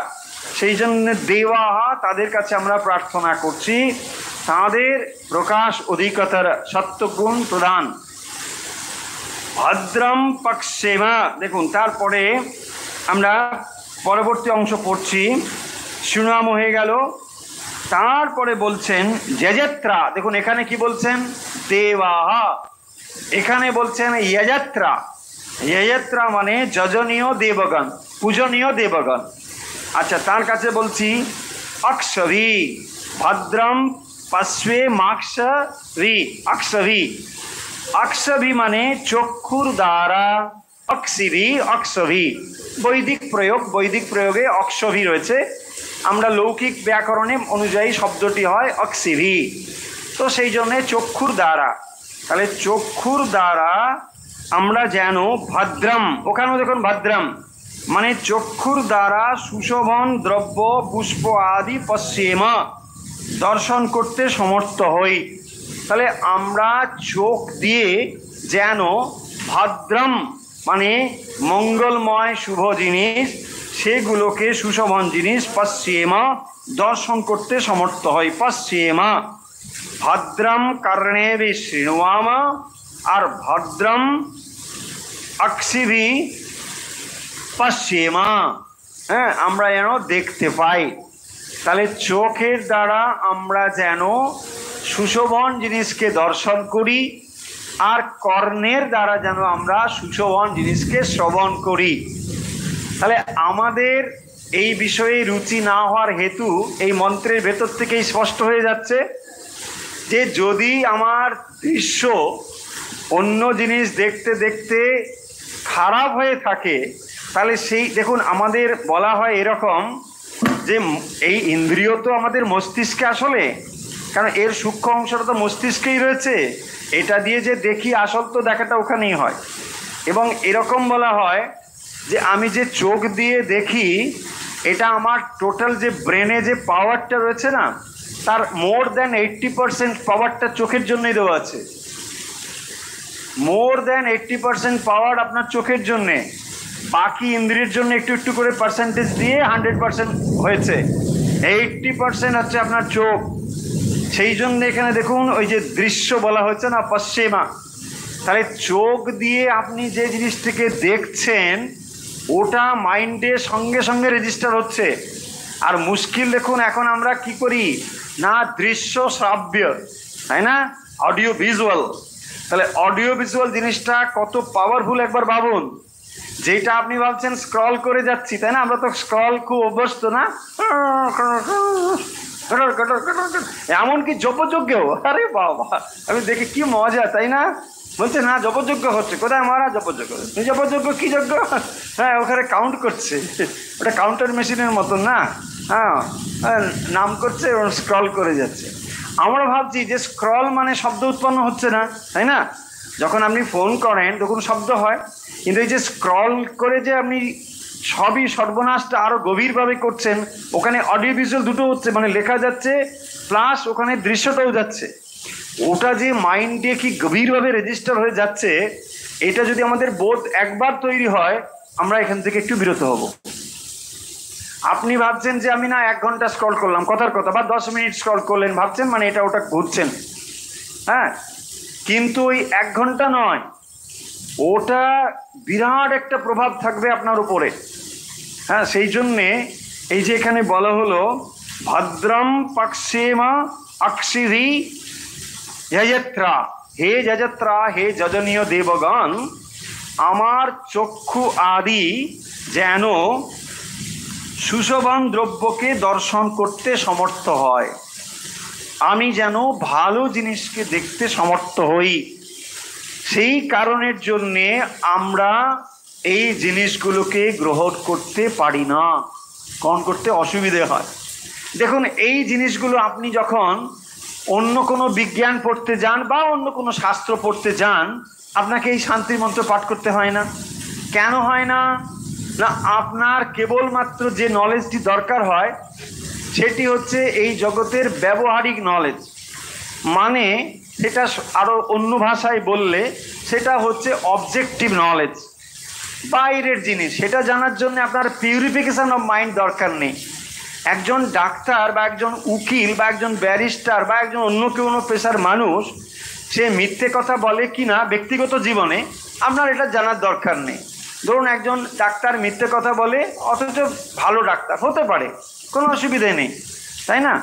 সেই জন্য দেবা, তাদের কাছে আমরা প্রার্থনা করছি, তাদের প্রকাশ অধিকতার সত্যগুণ প্রদান। ভদ্রম পক্ষেমা, দেখুন তারপরে আমরা পরবর্তী অংশ পড়ছি, শৃণুয়াম হয়ে গেল, তারপরে বলছেন যজত্রা। দেখুন এখানে কি বলছেন? দেবাহা, এখানে বলছেন যজত্রা। যজত্রা মানে যজনীয় দেবগণ, পূজনীয় দেবগণ। আচ্ছা, তার কাছে বলছি অক্ষভি, ভদ্রম পশ্বে মাক্ষভি, অক্ষভি, অক্ষভি মানে চক্ষুর দ্বারা, অক্ষিভি, অক্ষভি বৈদিক প্রয়োগ, বৈদিক প্রয়োগে অক্ষভি রয়েছে, আমরা লৌকিক ব্যাকরণে অনুযায়ী শব্দটি হয় অক্ষিভি, তো সেই জন্যে চক্ষুর দ্বারা। তাহলে চক্ষুর দ্বারা আমরা যেন ভদ্রম, ওখানেও দেখুন ভদ্রম মানে চক্ষুর দ্বারা সুশোভন দ্রব্য পুষ্প আদি পশ্চিম দর্শন করতে সমর্থ হই। তাহলে আমরা চোখ দিয়ে যেন ভদ্রম মানে মঙ্গলময় শুভ জিনিস, সেগুলোকে সুশোভন জিনিস পশ্চিম দর্শন করতে সমর্থ হই। পশ্চিম ভদ্রম কর্ণেভি শৃণুয়াম, আর ভদ্রম অক্ষিভি পশ্চিম, হ্যাঁ আমরা যেন দেখতে পাই। তাহলে চোখের দ্বারা আমরা যেন সুশোভন জিনিসকে দর্শন করি, আর কর্ণের দ্বারা যেন আমরা সুশোভন জিনিসকে শ্রবণ করি। তাহলে আমাদের এই বিষয়ে রুচি না হওয়ার হেতু এই মন্ত্রের ভেতর থেকেই স্পষ্ট হয়ে যাচ্ছে যে যদি আমার দৃশ্য অন্য জিনিস দেখতে দেখতে খারাপ হয়ে থাকে, তাহলে সেই দেখুন আমাদের বলা হয় এরকম যে এই ইন্দ্রিয় তো আমাদের মস্তিষ্কে আসলে, কারণ এর সূক্ষ্ম অংশটা তো মস্তিষ্কেই রয়েছে, এটা দিয়ে যে দেখি আসল তো দেখাটা ওখানেই হয়। এবং এরকম বলা হয় যে আমি যে চোখ দিয়ে দেখি এটা আমার টোটাল যে ব্রেনে যে পাওয়ারটা রয়েছে না, তার মোর দ্যান 80% পাওয়ারটা চোখের জন্যই দেওয়া আছে। মোর দ্যান 80% পাওয়ার আপনার চোখের জন্যে, বাকি ইন্দ্রিয়ের জন্য একটু একটু করে পার্সেন্টেজ দিয়ে 100% হয়েছে। 80% হচ্ছে আপনার চোখ। সেই জন্য এখানে দেখুন ওই যে দৃশ্য বলা হচ্ছে না পশ্চিমা, তাহলে চোখ দিয়ে আপনি যে জিনিসটিকে দেখছেন ওটা মাইন্ডে সঙ্গে সঙ্গে রেজিস্টার হচ্ছে। আর মুশকিল দেখুন এখন আমরা কি করি না, দৃশ্য শ্রাব্য, তাই না, অডিও ভিজুয়াল। তাহলে অডিও ভিজুয়াল জিনিসটা কত পাওয়ারফুল একবার ভাবুন। যেটা আপনি ভাবছেন স্ক্রল করে যাচ্ছি, তাই না, আমরা তো স্ক্রল খুব অভ্যস্ত না, এমনকি জপযজ্ঞেও, আরে বাবা আমি দেখি কি মজা, তাই না, বলছে না জপযজ্ঞ হচ্ছে, কোথায় মারা জপযজ্ঞ, জপযজ্ঞ কি যজ্ঞ, হ্যাঁ ওখানে কাউন্ট করছে, ওটা কাউন্টার মেশিনের মতন না, হ্যাঁ নাম করছে এবং স্ক্রল করে যাচ্ছে। আমরা ভাবছি যে স্ক্রল মানে শব্দ উৎপন্ন হচ্ছে না, তাই না, যখন আপনি ফোন করেন তখন শব্দ হয়, কিন্তু এই যে স্ক্রল করে যে আপনি সবই সর্বনাশটা আরো গভীরভাবে করছেন, ওখানে অডিও ভিজুয়াল দুটো হচ্ছে, মানে লেখা যাচ্ছে প্লাস ওখানে দৃশ্যটাও যাচ্ছে, ওটা যে মাইন্ডে কি গভীরভাবে রেজিস্টার হয়ে যাচ্ছে, এটা যদি আমাদের বোধ একবার তৈরি হয় আমরা এখান থেকে একটু বিরত হব। আপনি ভাবছেন যে আমি না 1 ঘন্টা স্ক্রল করলাম, কথার কথা, বা 10 মিনিট স্ক্রল করলেন, ভাবছেন মানে এটা ওটা ঘুরছেন, হ্যাঁ, কিন্তু ওই 1 ঘন্টা নয়, ওটা বিরাট একটা প্রভাব থাকবে আপনার উপরে। হ্যাঁ, সেই জন্যে এই যে এখানে বলা হলো ভদ্রম পক্ষেমা অক্ষিভি যজত্রা, হে যজত্রা, হে যজনীয় দেবগণ, আমার চক্ষু আদি যেন সুশোভন দ্রব্যকে দর্শন করতে সমর্থ হয়, আমি যেন ভালো জিনিসকে দেখতে সমর্থ হই। সেই কারণের জন্যে আমরা এই জিনিসগুলোকে গ্রহণ করতে পারি না, গ্রহণ করতে অসুবিধে হয়। দেখুন এই জিনিসগুলো আপনি যখন অন্য কোনো বিজ্ঞান পড়তে যান বা অন্য কোনো শাস্ত্র পড়তে যান, আপনাকে এই শান্তি মন্ত্র পাঠ করতে হয় না। কেন হয় না, না আপনার কেবলমাত্র যে নলেজটি দরকার হয় সেটি হচ্ছে এই জগতের ব্যবহারিক নলেজ, মানে সেটা আরো অন্য ভাষায় বললে সেটা হচ্ছে অবজেক্টিভ নলেজ, বাইরের জিনিস। সেটা জানার জন্য আপনার পিউরিফিকেশন অফ মাইন্ড দরকার নেই। একজন ডাক্তার বা একজন উকিল বা একজন ব্যারিস্টার বা একজন অন্য কোনো পেশার মানুষ, সে মিথ্যে কথা বলে কি না ব্যক্তিগত জীবনে আপনার এটা জানার দরকার নেই। ধরুন একজন ডাক্তার মিথ্যে কথা বলে অথচ ভালো ডাক্তার হতে পারে, কোনো অসুবিধে নেই, তাই না,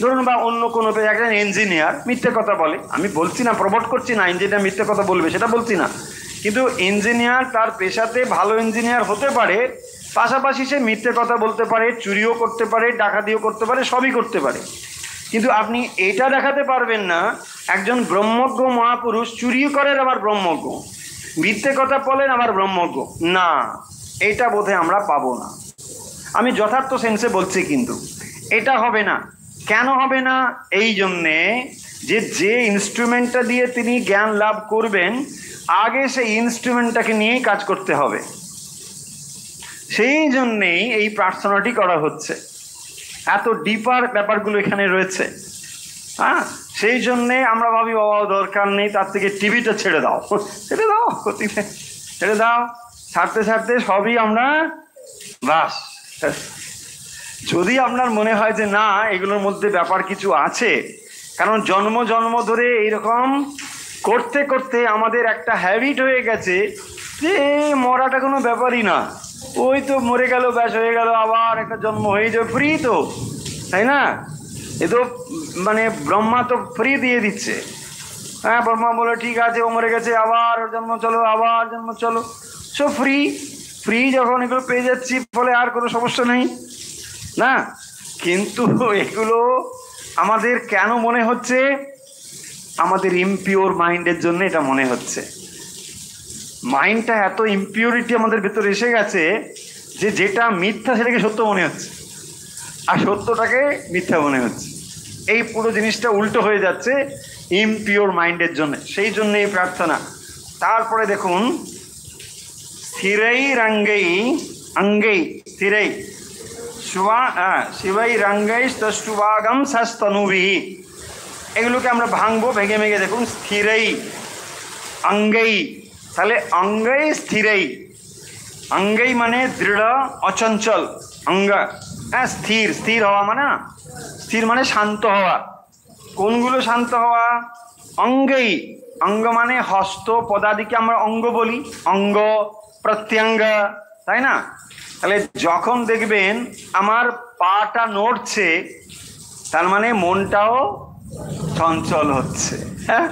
ধরুন বা অন্য কোনো একজন ইঞ্জিনিয়ার মিথ্যে কথা বলে, আমি বলছি না, প্রমোট করছি না ইঞ্জিনিয়ার মিথ্যে কথা বলবে, সেটা বলছি না, কিন্তু ইঞ্জিনিয়ার তার পেশাতে ভালো ইঞ্জিনিয়ার হতে পারে, পাশাপাশি সে মিথ্যে কথা বলতে পারে, চুরিও করতে পারে, ডাকাতিও করতে পারে, সবই করতে পারে। কিন্তু আপনি এটা দেখাতে পারবেন না একজন ব্রহ্মজ্ঞ মহাপুরুষ চুরিও করেন আবার ব্রহ্মজ্ঞ, মিথ্যে কথা বলেন আবার ব্রহ্মজ্ঞ, না, এইটা বোধহয় আমরা পাবো না। আমি যথার্থ সেন্সে বলছি, কিন্তু এটা হবে না। কেন হবে না, এই জন্যে যে যে ইনস্ট্রুমেন্টটা দিয়ে তিনি জ্ঞান লাভ করবেন আগে সেই ইনস্ট্রুমেন্টটাকে নিয়েই কাজ করতে হবে। সেই জন্যেই এই প্রার্থনাটি করা হচ্ছে, এত ডিপার ব্যাপারগুলো এখানে রয়েছে। হ্যাঁ, সেই জন্যে আমরা ভাবি বাবা দরকার নেই, তার থেকে টিভিটা ছেড়ে দাও, ছেড়ে দাও, ছেড়ে দাও, ছাড়তে ছাড়তে সবই আমরা বাস। যদি আপনার মনে হয় যে না এগুলোর মধ্যে ব্যাপার কিছু আছে, কারণ জন্ম জন্ম ধরে এইরকম করতে করতে আমাদের একটা হ্যাবিট হয়ে গেছে যে মরাটা কোনো ব্যাপারই না, ওই তো মরে গেল ব্যাস হয়ে গেল, আবার একটা জন্ম হয়ে যাবে, ফ্রি তো, তাই না? এ তো মানে ব্রহ্মা তো ফ্রি দিয়ে দিচ্ছে। হ্যাঁ, ব্রহ্মা বলে ঠিক আছে ও মরে গেছে, আবার ওর জন্ম চলো, আবার জন্ম চলো, সব ফ্রি। ফ্রি যখন এগুলো পেয়ে যাচ্ছি ফলে আর কোনো সমস্যা নেই না। কিন্তু এগুলো আমাদের কেন মনে হচ্ছে? আমাদের ইমপিওর মাইন্ডের জন্য এটা মনে হচ্ছে। মাইন্ডটা এত ইমপিউরিটি আমাদের ভেতরে এসে গেছে যে যেটা মিথ্যা সেটাকে সত্য মনে হচ্ছে, আর সত্যটাকে মিথ্যা মনে হচ্ছে। এই পুরো জিনিসটা উল্টো হয়ে যাচ্ছে ইমপিওর মাইন্ডের জন্য। সেই জন্য এই প্রার্থনা। তারপরে দেখুন, স্থিরৈ রঙ্গৈ অঙ্গৈ স্থিরৈ শিবৈ রঙ্গৈ স্তষ্টুভাগম সস্তনুবিহি। এগুলোকে আমরা ভাঙবো, ভেঙে ভেঙে দেখুন। স্থিরৈ অঙ্গৈ, তাহলে অঙ্গৈ স্থিরৈ, অঙ্গৈ মানে দৃঢ় অচঞ্চল, অঙ্গ হ্যাঁ স্থির, স্থির হওয়া মানে না, স্থির মানে শান্ত হওয়া। কোনগুলো শান্ত হওয়া? অঙ্গৈ, অঙ্গ মানে হস্ত পদাদিকে আমরা অঙ্গ বলি, অঙ্গ প্রত্যঙ্গ, তাই না? তাহলে যখন দেখবেন আমার পাটা নড়ছে তার মানে মনটাও চঞ্চল হচ্ছে। হ্যাঁ,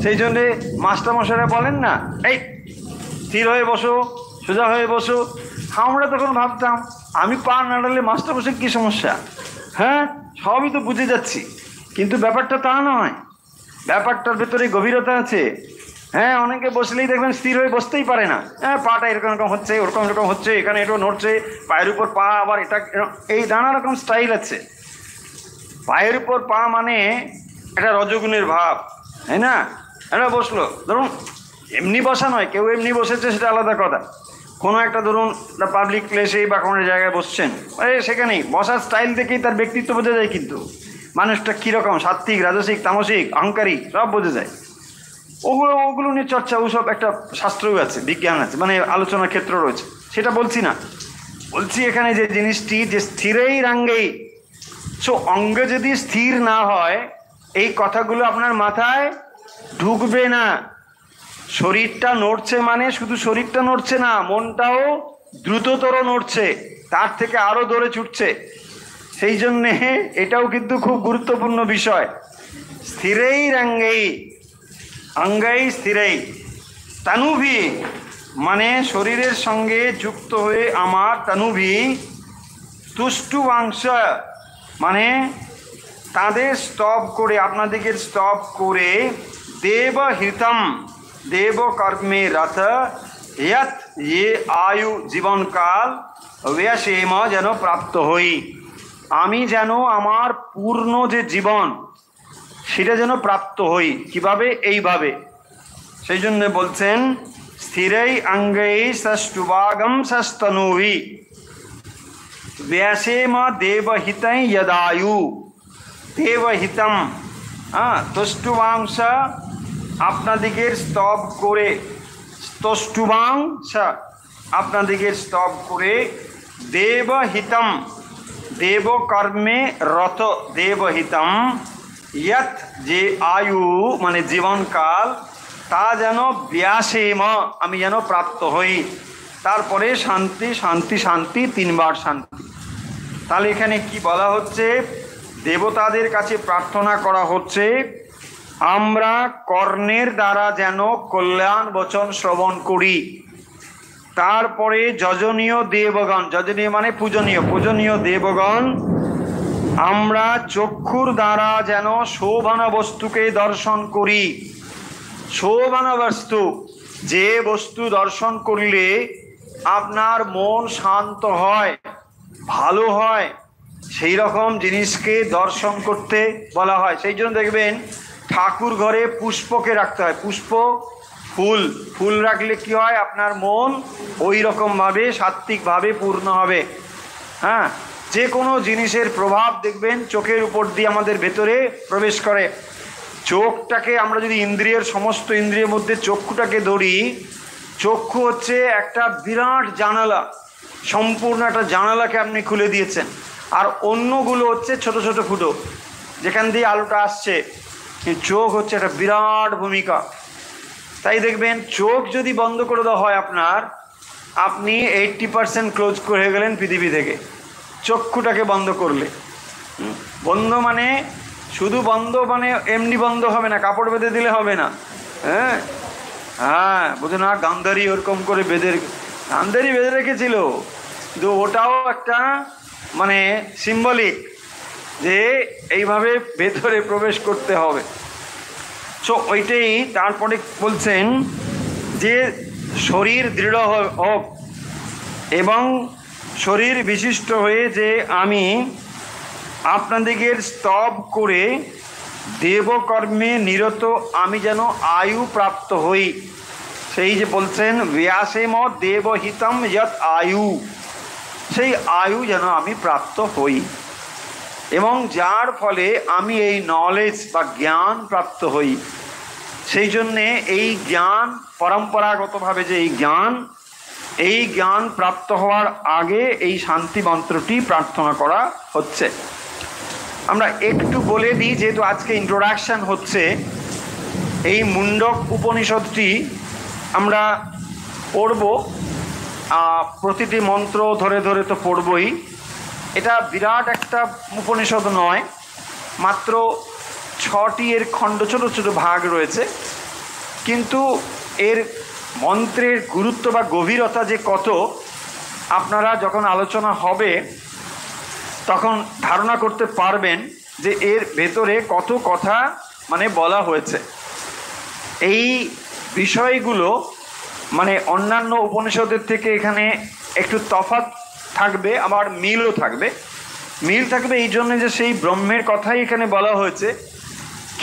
সেই জন্যে মাস্টারমশাইরা বলেন না এই স্থির হয়ে বসো, সোজা হয়ে বসো। আমরা তখন ভাবতাম আমি পা নাড়ালে মাস্টারমশাই কী সমস্যা? হ্যাঁ, সবই তো বুঝে যাচ্ছি, কিন্তু ব্যাপারটা তা নয়, ব্যাপারটার ভেতরে গভীরতা আছে। হ্যাঁ, অনেকে বসলেই দেখবেন স্থির হয়ে বসতেই পারে না। হ্যাঁ, পাটা এরকম এরকম হচ্ছে, ওরকম এরকম হচ্ছে, এখানে এটা নড়ছে, পায়ের উপর পা, আবার এটা, এই নানা রকম স্টাইল আছে। পায়ের উপর পা মানে এটা রজগুণের ভাব, তাই না? এটা বসলো, ধরুন এমনি বসা নয়, কেউ এমনি বসেছে সেটা আলাদা কথা। কোনো একটা ধরুন পাবলিক প্লেসে বা কোনো জায়গায় বসছেন, সেখানেই বসার স্টাইল দেখেই তার ব্যক্তিত্ব বোঝা যায়। কিন্তু মানুষটা কীরকম, সাত্ত্বিক, রাজসিক, তামসিক, অহংকারী, সব বোঝা যায়। ওগুলো নিয়ে চর্চা, ওসব একটা শাস্ত্রও আছে, বিজ্ঞান আছে, মানে আলোচনার ক্ষেত্র রয়েছে। সেটা বলছি না, বলছি এখানে যে জিনিসটি যে স্থিরৈ রঙ্গৈ। সো অঙ্গ যদি স্থির না হয় এই কথাগুলো আপনার মাথায় ঢুকবে না। শরীরটা নড়ছে মানে শুধু শরীরটা নড়ছে না, মনটাও দ্রুততর নড়ছে, তার থেকে আরো দৌড়ে ছুটছে। সেই জন্যে এটাও কিন্তু খুব গুরুত্বপূর্ণ বিষয়। স্থিরৈ রঙ্গৈ অঙ্গৈ স্থিরৈ তনুভি, মানে শরীরের সঙ্গে যুক্ত হয়ে আমার তনুভি, তুষ্টুবাংশ মানে তাদের স্তব করে, আপনাদেরকে স্তব করে, দেবহিতম দেব কর্মে রথ ইয়ৎ ইয়ে আয়ু জীবনকাল ব্যসেম যেন প্রাপ্ত হই। আমি যেন আমার পূর্ণ যে জীবন সেটা যেন প্রাপ্ত হই। কিভাবে? এইভাবে। সেই জন্য বলছেন স্থিরৈ অঙ্গৈ ষষ্ঠুভাগম সস্তনুভি ব্যাসেম দেবহিতং যদায়ু। দেবহিতম, তুষ্টুবাংশ আপনাদিগের স্তব করে, তুষ্টুবাংশ আপনাদিগের স্তব করে, দেবহিতম দেবকর্মে রত, দেবহিতম ইয়ৎ যে আয়ু মানে জীবনকাল, তা যেন ব্যাসেম আমি যেন প্রাপ্ত হই। তারপরে শান্তি শান্তি শান্তি, তিনবার শান্তি। তাহলে এখানে কি বলা হচ্ছে? দেবতাদের কাছে প্রার্থনা করা হচ্ছে আমরা কর্ণের দ্বারা যেন কল্যাণ বচন শ্রবণ করি। তারপরে যজনীয় দেবগণ, যজনীয় মানে পূজনীয়, পূজনীয় দেবগণ আমরা চক্ষুর দ্বারা যেন শোভন বস্তুকে দর্শন করি। শোভন বস্তু, যে বস্তু দর্শন করলে আপনার মন শান্ত হয়, ভালো হয়, সেই রকম জিনিসকে দর্শন করতে বলা হয়। সেই জন্য দেখবেন ঠাকুর ঘরে পুষ্পকে রাখতে হয়। পুষ্প ফুল ফুল রাখলে কি হয়, আপনার মন ওই রকম ভাবে সাত্ত্বিক ভাবে পূর্ণ হবে। হ্যাঁ, যে কোনো জিনিসের প্রভাব দেখবেন চোখের উপর দিয়ে আমাদের ভেতরে প্রবেশ করে। চোখটাকে আমরা যদি ইন্দ্রিয়ের সমস্ত ইন্দ্রিয়ের মধ্যে চক্ষুটাকে ধরি, চক্ষু হচ্ছে একটা বিরাট জানালা, সম্পূর্ণ একটা জানালাকে আপনি খুলে দিয়েছেন। আর অন্যগুলো হচ্ছে ছোট ছোট ফুটো যেখান দিয়ে আলোটা আসছে। চোখ হচ্ছে একটা বিরাট ভূমিকা। তাই দেখবেন চোখ যদি বন্ধ করে দেওয়া হয় আপনার, আপনি 80% ক্লোজ করে গেলেন পৃথিবী থেকে, চক্ষুটাকে বন্ধ করলে। বন্ধ মানে শুধু বন্ধ মানে এমনি বন্ধ হবে না, কাপড় বেঁধে দিলে হবে না। হ্যাঁ হ্যাঁ, বুঝুন না, গান্ধারী ওরকম করে গান্ধারী বেঁধে রেখেছিল, কিন্তু ওটাও একটা মানে সিম্বলিক যে এইভাবে ভেতরে প্রবেশ করতে হবে। সো ওইটাই তারপরে বলছেন যে শরীর দৃঢ় হোক এবং শরীর বিশিষ্ট হয়ে যে আমি আপনাদিগের স্তব করে দেবকর্মে নিরত আমি যেন আয়ু প্রাপ্ত হই। সেই যে বলছেন ব্যাসেম দেবহিতম যৎ আয়ু, সেই আয়ু যেন আমি প্রাপ্ত হই এবং যার ফলে আমি এই নলেজ বা জ্ঞান প্রাপ্ত হই। সেই জন্যে এই জ্ঞান পরম্পরাগতভাবে যে এই জ্ঞান প্রাপ্ত হওয়ার আগে এই শান্তি মন্ত্রটি প্রার্থনা করা হচ্ছে। আমরা একটু বলে দিই, যেহেতু আজকে ইন্ট্রোডাকশন হচ্ছে, এই মুন্ডক উপনিষদটি আমরা পড়ব, প্রতিটি মন্ত্র ধরে ধরে তো পড়বই। এটা বিরাট একটা উপনিষদ নয়, মাত্র 6টি এর খণ্ড, ছোট ছোট ভাগ রয়েছে, কিন্তু এর মন্ত্রের গুরুত্ব বা গভীরতা যে কত, আপনারা যখন আলোচনা হবে তখন ধারণা করতে পারবেন যে এর ভেতরে কত কথা মানে বলা হয়েছে। এই বিষয়গুলো মানে অন্যান্য উপনিষদের থেকে এখানে একটু তফাৎ থাকবে, আবার মিলও থাকবে। মিল থাকবে এই জন্য যে সেই ব্রহ্মের কথাই এখানে বলা হয়েছে,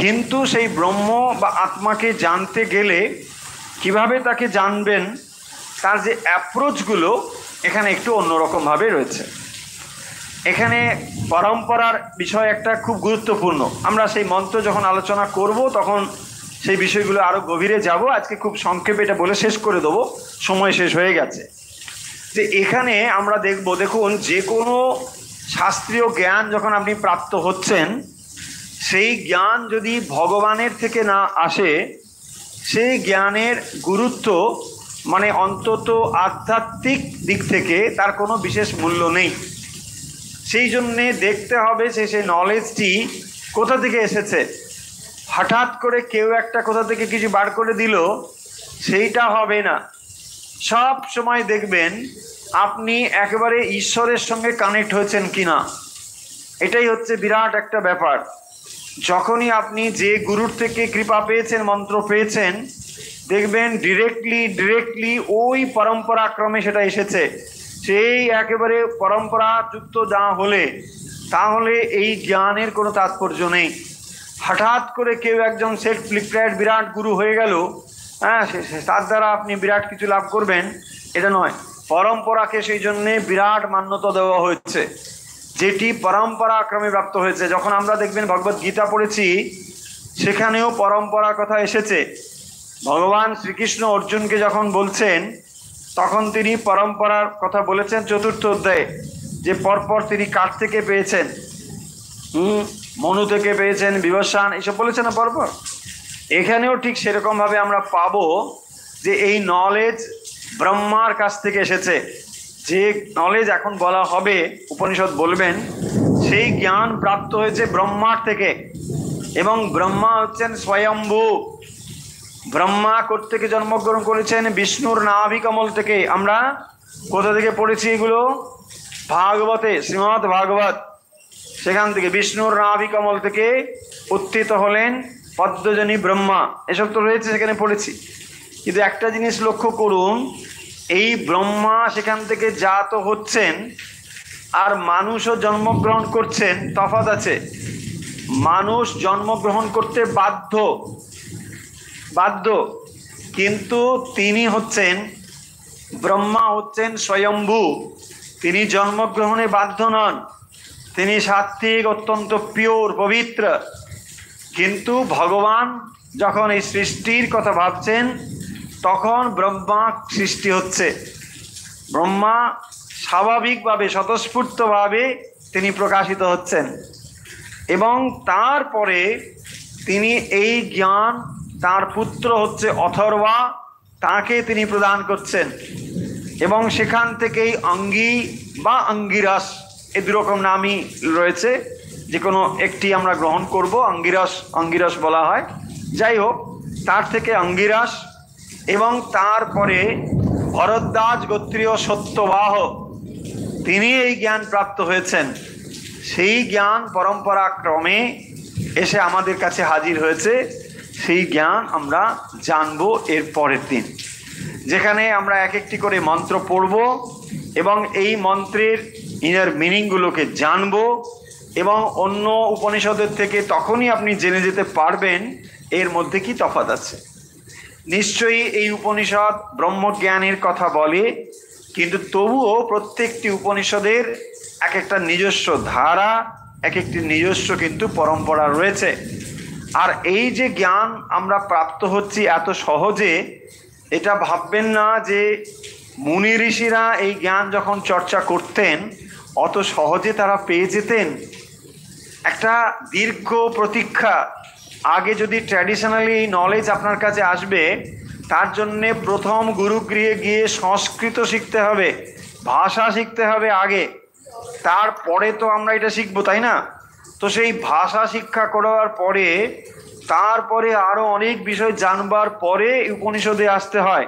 কিন্তু সেই ব্রহ্ম বা আত্মাকে জানতে গেলে কিভাবে তাকে জানবেন তার যে অ্যাপ্রোচগুলো এখানে একটু অন্যরকমভাবে রয়েছে। এখানে পরম্পরার বিষয় একটা খুব গুরুত্বপূর্ণ। আমরা সেই মন্ত্র যখন আলোচনা করব তখন সেই বিষয়গুলো আরও গভীরে যাব। আজকে খুব সংক্ষেপে এটা বলে শেষ করে দেবো, সময় শেষ হয়ে গেছে। যে এখানে আমরা দেখুন যে কোনো শাস্ত্রীয় জ্ঞান যখন আপনি প্রাপ্ত হচ্ছেন, সেই জ্ঞান যদি ভগবানের থেকে না আসে, সেই জ্ঞানের গুরুত্ব মানে অন্তত আধ্যাত্মিক দিক থেকে তার কোনো বিশেষ মূল্য নেই। সেই জন্যে দেখতে হবে সেই নলেজটি কোথা থেকে এসেছে। হঠাৎ করে কেউ একটা কোথা থেকে কিছু বার করে দিল, সেইটা হবে না। সব সময় দেখবেন আপনি একেবারে ঈশ্বরের সঙ্গে কানেক্ট হয়েছেন কিনা, এটাই হচ্ছে বিরাট একটা ব্যাপার। যখনই আপনি যে গুরুর থেকে কৃপা পেয়েছেন, মন্ত্র পেয়েছেন, দেখবেন ডিরেক্টলি ওই পরম্পরাক্রমে সেটা এসেছে। সেই একেবারে পরম্পরাযুক্ত যা হলে তাহলে এই জ্ঞানের কোনো তাৎপর্য নেই। হঠাৎ করে কেউ একজন সেলফ ডিক্লেয়ার্ড বিরাট গুরু হয়ে গেল, হ্যাঁ, তার দ্বারা আপনি বিরাট কিছু লাভ করবেন, এটা নয়। পরম্পরাকে সেই জন্যে বিরাট মান্যতা দেওয়া হয়েছে, যেটি পরম্পরাক্রমে প্রাপ্ত হয়েছে। যখন আমরা দেখবেন ভগবদ গীতা পড়েছি, সেখানেও পরম্পরার কথা এসেছে। ভগবান শ্রীকৃষ্ণ অর্জুনকে যখন বলছেন, তখন তিনি পরম্পরার কথা বলেছেন 4র্থ অধ্যায়ে, যে পরপর তিনি কার থেকে পেয়েছেন, মনু থেকে পেয়েছেন, বিবস্বান, এইসব বলেছেন না পরপর। এখানেও ঠিক সেরকমভাবে আমরা পাবো যে এই নলেজ ব্রহ্মার কাছ থেকে এসেছে। যে নলেজ এখন বলা হবে, উপনিষদ বলবেন, সেই জ্ঞান প্রাপ্ত হয়েছে ব্রহ্মার থেকে। এবং ব্রহ্মা হচ্ছেন স্বয়ম্ভু। ব্রহ্মা কোত্থেকে জন্মগ্রহণ করেছেন? বিষ্ণুর নাভি কমল থেকে। আমরা কোথা থেকে পড়েছি এগুলো? ভাগবতে, শ্রীমদ্ ভাগবত, সেখান থেকে বিষ্ণুর নাভি কমল থেকে উত্থিত হলেন পদ্মজনী ব্রহ্মা। এসব তো রয়েছে, সেখানে পড়েছি। কিন্তু একটা জিনিস লক্ষ্য করুন, এই ব্রহ্মা সেখান থেকে জাত হচ্ছেন, আর মানুষও জন্মগ্রহণ করছেন, তফাৎ আছে। মানুষ জন্মগ্রহণ করতে বাধ্য, কিন্তু তিনি হচ্ছেন ব্রহ্মা, হচ্ছেন স্বয়ম্ভু, তিনি জন্মগ্রহণে বাধ্য নন, তিনি সাত্ত্বিক, অত্যন্ত পিওর, পবিত্র। কিন্তু ভগবান যখন এই সৃষ্টির কথা ভাবছেন তখন ব্রহ্মা সৃষ্টি হচ্ছে। ব্রহ্মা স্বাভাবিকভাবে স্বতঃস্ফূর্তভাবে তিনি প্রকাশিত হচ্ছেন এবং তারপরে তিনি এই জ্ঞান তার পুত্র হচ্ছে অথর্বা, তাকে তিনি প্রদান করছেন এবং সেখান থেকেই অঙ্গি বা অঙ্গিরাস, এই দুরকম নামই রয়েছে, যে কোনো একটি আমরা গ্রহণ করব। অঙ্গিরাস বলা হয়, যাই হোক, তার থেকে অঙ্গিরাস এবং তারপরে ভরদ্বাজ গোত্রীয় সত্যবাহ, তিনি এই জ্ঞান প্রাপ্ত হয়েছেন। সেই জ্ঞান পরম্পরা ক্রমে এসে আমাদের কাছে হাজির হয়েছে। সেই জ্ঞান আমরা জানবো এর পরের দিন, যেখানে আমরা এক একটি করে মন্ত্র পড়ব এবং এই মন্ত্রের ইনার মিনিংগুলোকে জানবো এবং অন্য উপনিষদের থেকে তখনই আপনি জেনে যেতে পারবেন এর মধ্যে কি তফাৎ আছে। নিশ্চয়ই এই উপনিষদ ব্রহ্মজ্ঞানের কথা বলে, কিন্তু তবুও প্রত্যেকটি উপনিষদের এক একটা নিজস্ব ধারা, এক একটি নিজস্ব কিন্তু পরম্পরা রয়েছে। আর এই যে জ্ঞান আমরা প্রাপ্ত হচ্ছি এত সহজে, এটা ভাববেন না যে মুনি ঋষিরা এই জ্ঞান যখন চর্চা করতেন অত সহজে তারা পেয়ে যেতেন। একটা দীর্ঘ প্রতীক্ষা। আগে যদি ট্র্যাডিশনালি এই নলেজ আপনার কাছে আসবে, তার জন্যে প্রথম গুরুগৃহে গিয়ে সংস্কৃত শিখতে হবে, ভাষা শিখতে হবে আগে, তারপরে তো আমরা এটা শিখবো, তাই না? তো সেই ভাষা শিক্ষা করার পরে তারপরে আরও অনেক বিষয় জানবার পরে উপনিষদে আসতে হয়।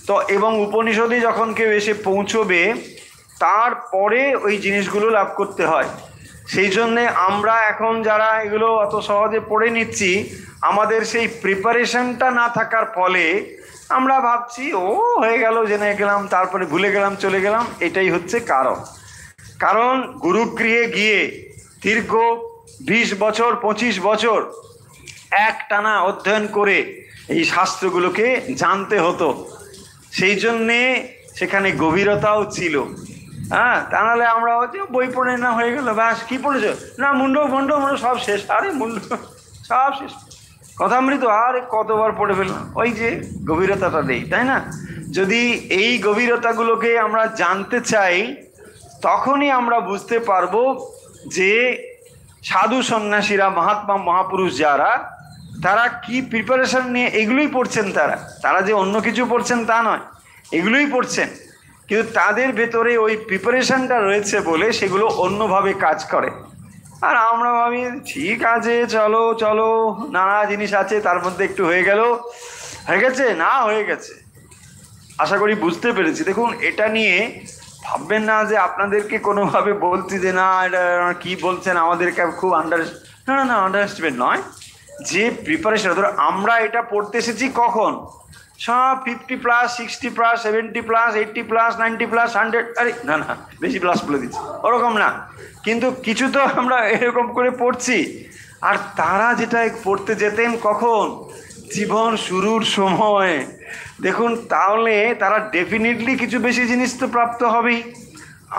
তো এবং উপনিষদে যখন কেউ এসে পৌঁছবে তারপরে ওই জিনিসগুলো লাভ করতে হয়। সেই জন্যে আমরা এখন যারা এগুলো অত সহজে পড়ে নিচ্ছি, আমাদের সেই প্রিপারেশনটা না থাকার ফলে আমরা ভাবছি ও হয়ে গেল, জেনে গেলাম, তারপরে ভুলে গেলাম, চলে গেলাম। এটাই হচ্ছে কারণ গুরুগৃহে গিয়ে দীর্ঘ 20 বছর 25 বছর একটানা অধ্যয়ন করে এই শাস্ত্রগুলোকে জানতে হতো। সেই জন্যে সেখানে গভীরতাও ছিল। হ্যাঁ, তা নাহলে আমরা হচ্ছে বই পড়ে না হয়ে গেল, ব্যাস কী পড়েছো না, মুন্ড সব শেষ, আরে মুন্ড সব শেষ, কথামৃত আরে কতবার পড়ে ফেললাম, ওই যে গভীরতাটা নেই, তাই না? যদি এই গভীরতাগুলোকে আমরা জানতে চাই তখনই আমরা বুঝতে পারবো যে সাধু সন্ন্যাসীরা, মহাত্মা মহাপুরুষ যারা, তারা কি প্রিপারেশন নিয়ে এগুলোই পড়ছেন। তারা যে অন্য কিছু পড়ছেন তা নয়, এগুলোই পড়ছেন, কিন্তু তাদের ভেতরে ওই প্রিপারেশনটা রয়েছে বলে সেগুলো অন্যভাবে কাজ করে। আর আমরা ভাবি ঠিক আছে, চলো চলো, নানা জিনিস আছে, তার মধ্যে একটু হয়ে গেছে না, হয়ে গেছে। আশা করি বুঝতে পেরেছি। দেখুন, এটা নিয়ে ভাববেন না যে আপনাদেরকে কোনোভাবে বলছি যে না এটা কি বলছেন আমাদেরকে খুব না আন্ডারস্ট্যান্ড নয়। যে প্রিপারেশন, ধরো আমরা এটা পড়তে এসেছি কখন, সব 50+, 60+, 70+, 80+, 90+, 100, আরে না বেশি প্লাস বলে দিচ্ছি, ওরকম না, কিন্তু কিছু তো আমরা এরকম করে পড়ছি। আর তারা যেটা পড়তে যেতেন কখন, জীবন শুরুর সময়। দেখুন, তাহলে তারা ডেফিনেটলি কিছু বেশি জিনিস তো প্রাপ্ত হবেই।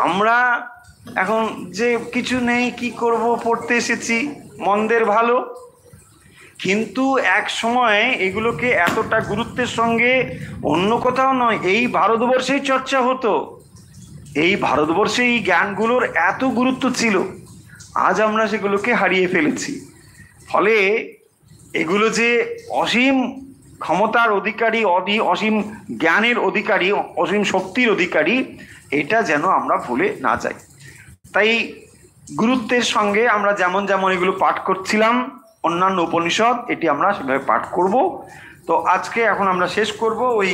আমরা এখন যে কিছু নেই, কি করব, পড়তে এসেছি, মন্দের ভালো, কিন্তু এক সময় এগুলোকে এতটা গুরুত্বের সঙ্গে অন্য কোথাও নয়, এই ভারতবর্ষেই চর্চা হতো। এই ভারতবর্ষে এই জ্ঞানগুলোর এত গুরুত্ব ছিল, আজ আমরা সেগুলোকে হারিয়ে ফেলেছি। ফলে এগুলো যে অসীম ক্ষমতার অধিকারী, অসীম জ্ঞানের অধিকারী, অসীম শক্তির অধিকারী, এটা যেন আমরা ভুলে না যাই। তাই গুরুত্বের সঙ্গে আমরা যেমন এগুলো পাঠ করছিলাম, অন্যান্য উপনিষদ, এটি আমরা সেভাবে পাঠ করব। তো আজকে এখন আমরা শেষ করব ওই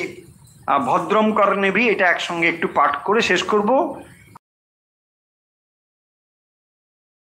ভদ্রম কর্ণেবি, এটা একসঙ্গে একটু পাঠ করে শেষ করব।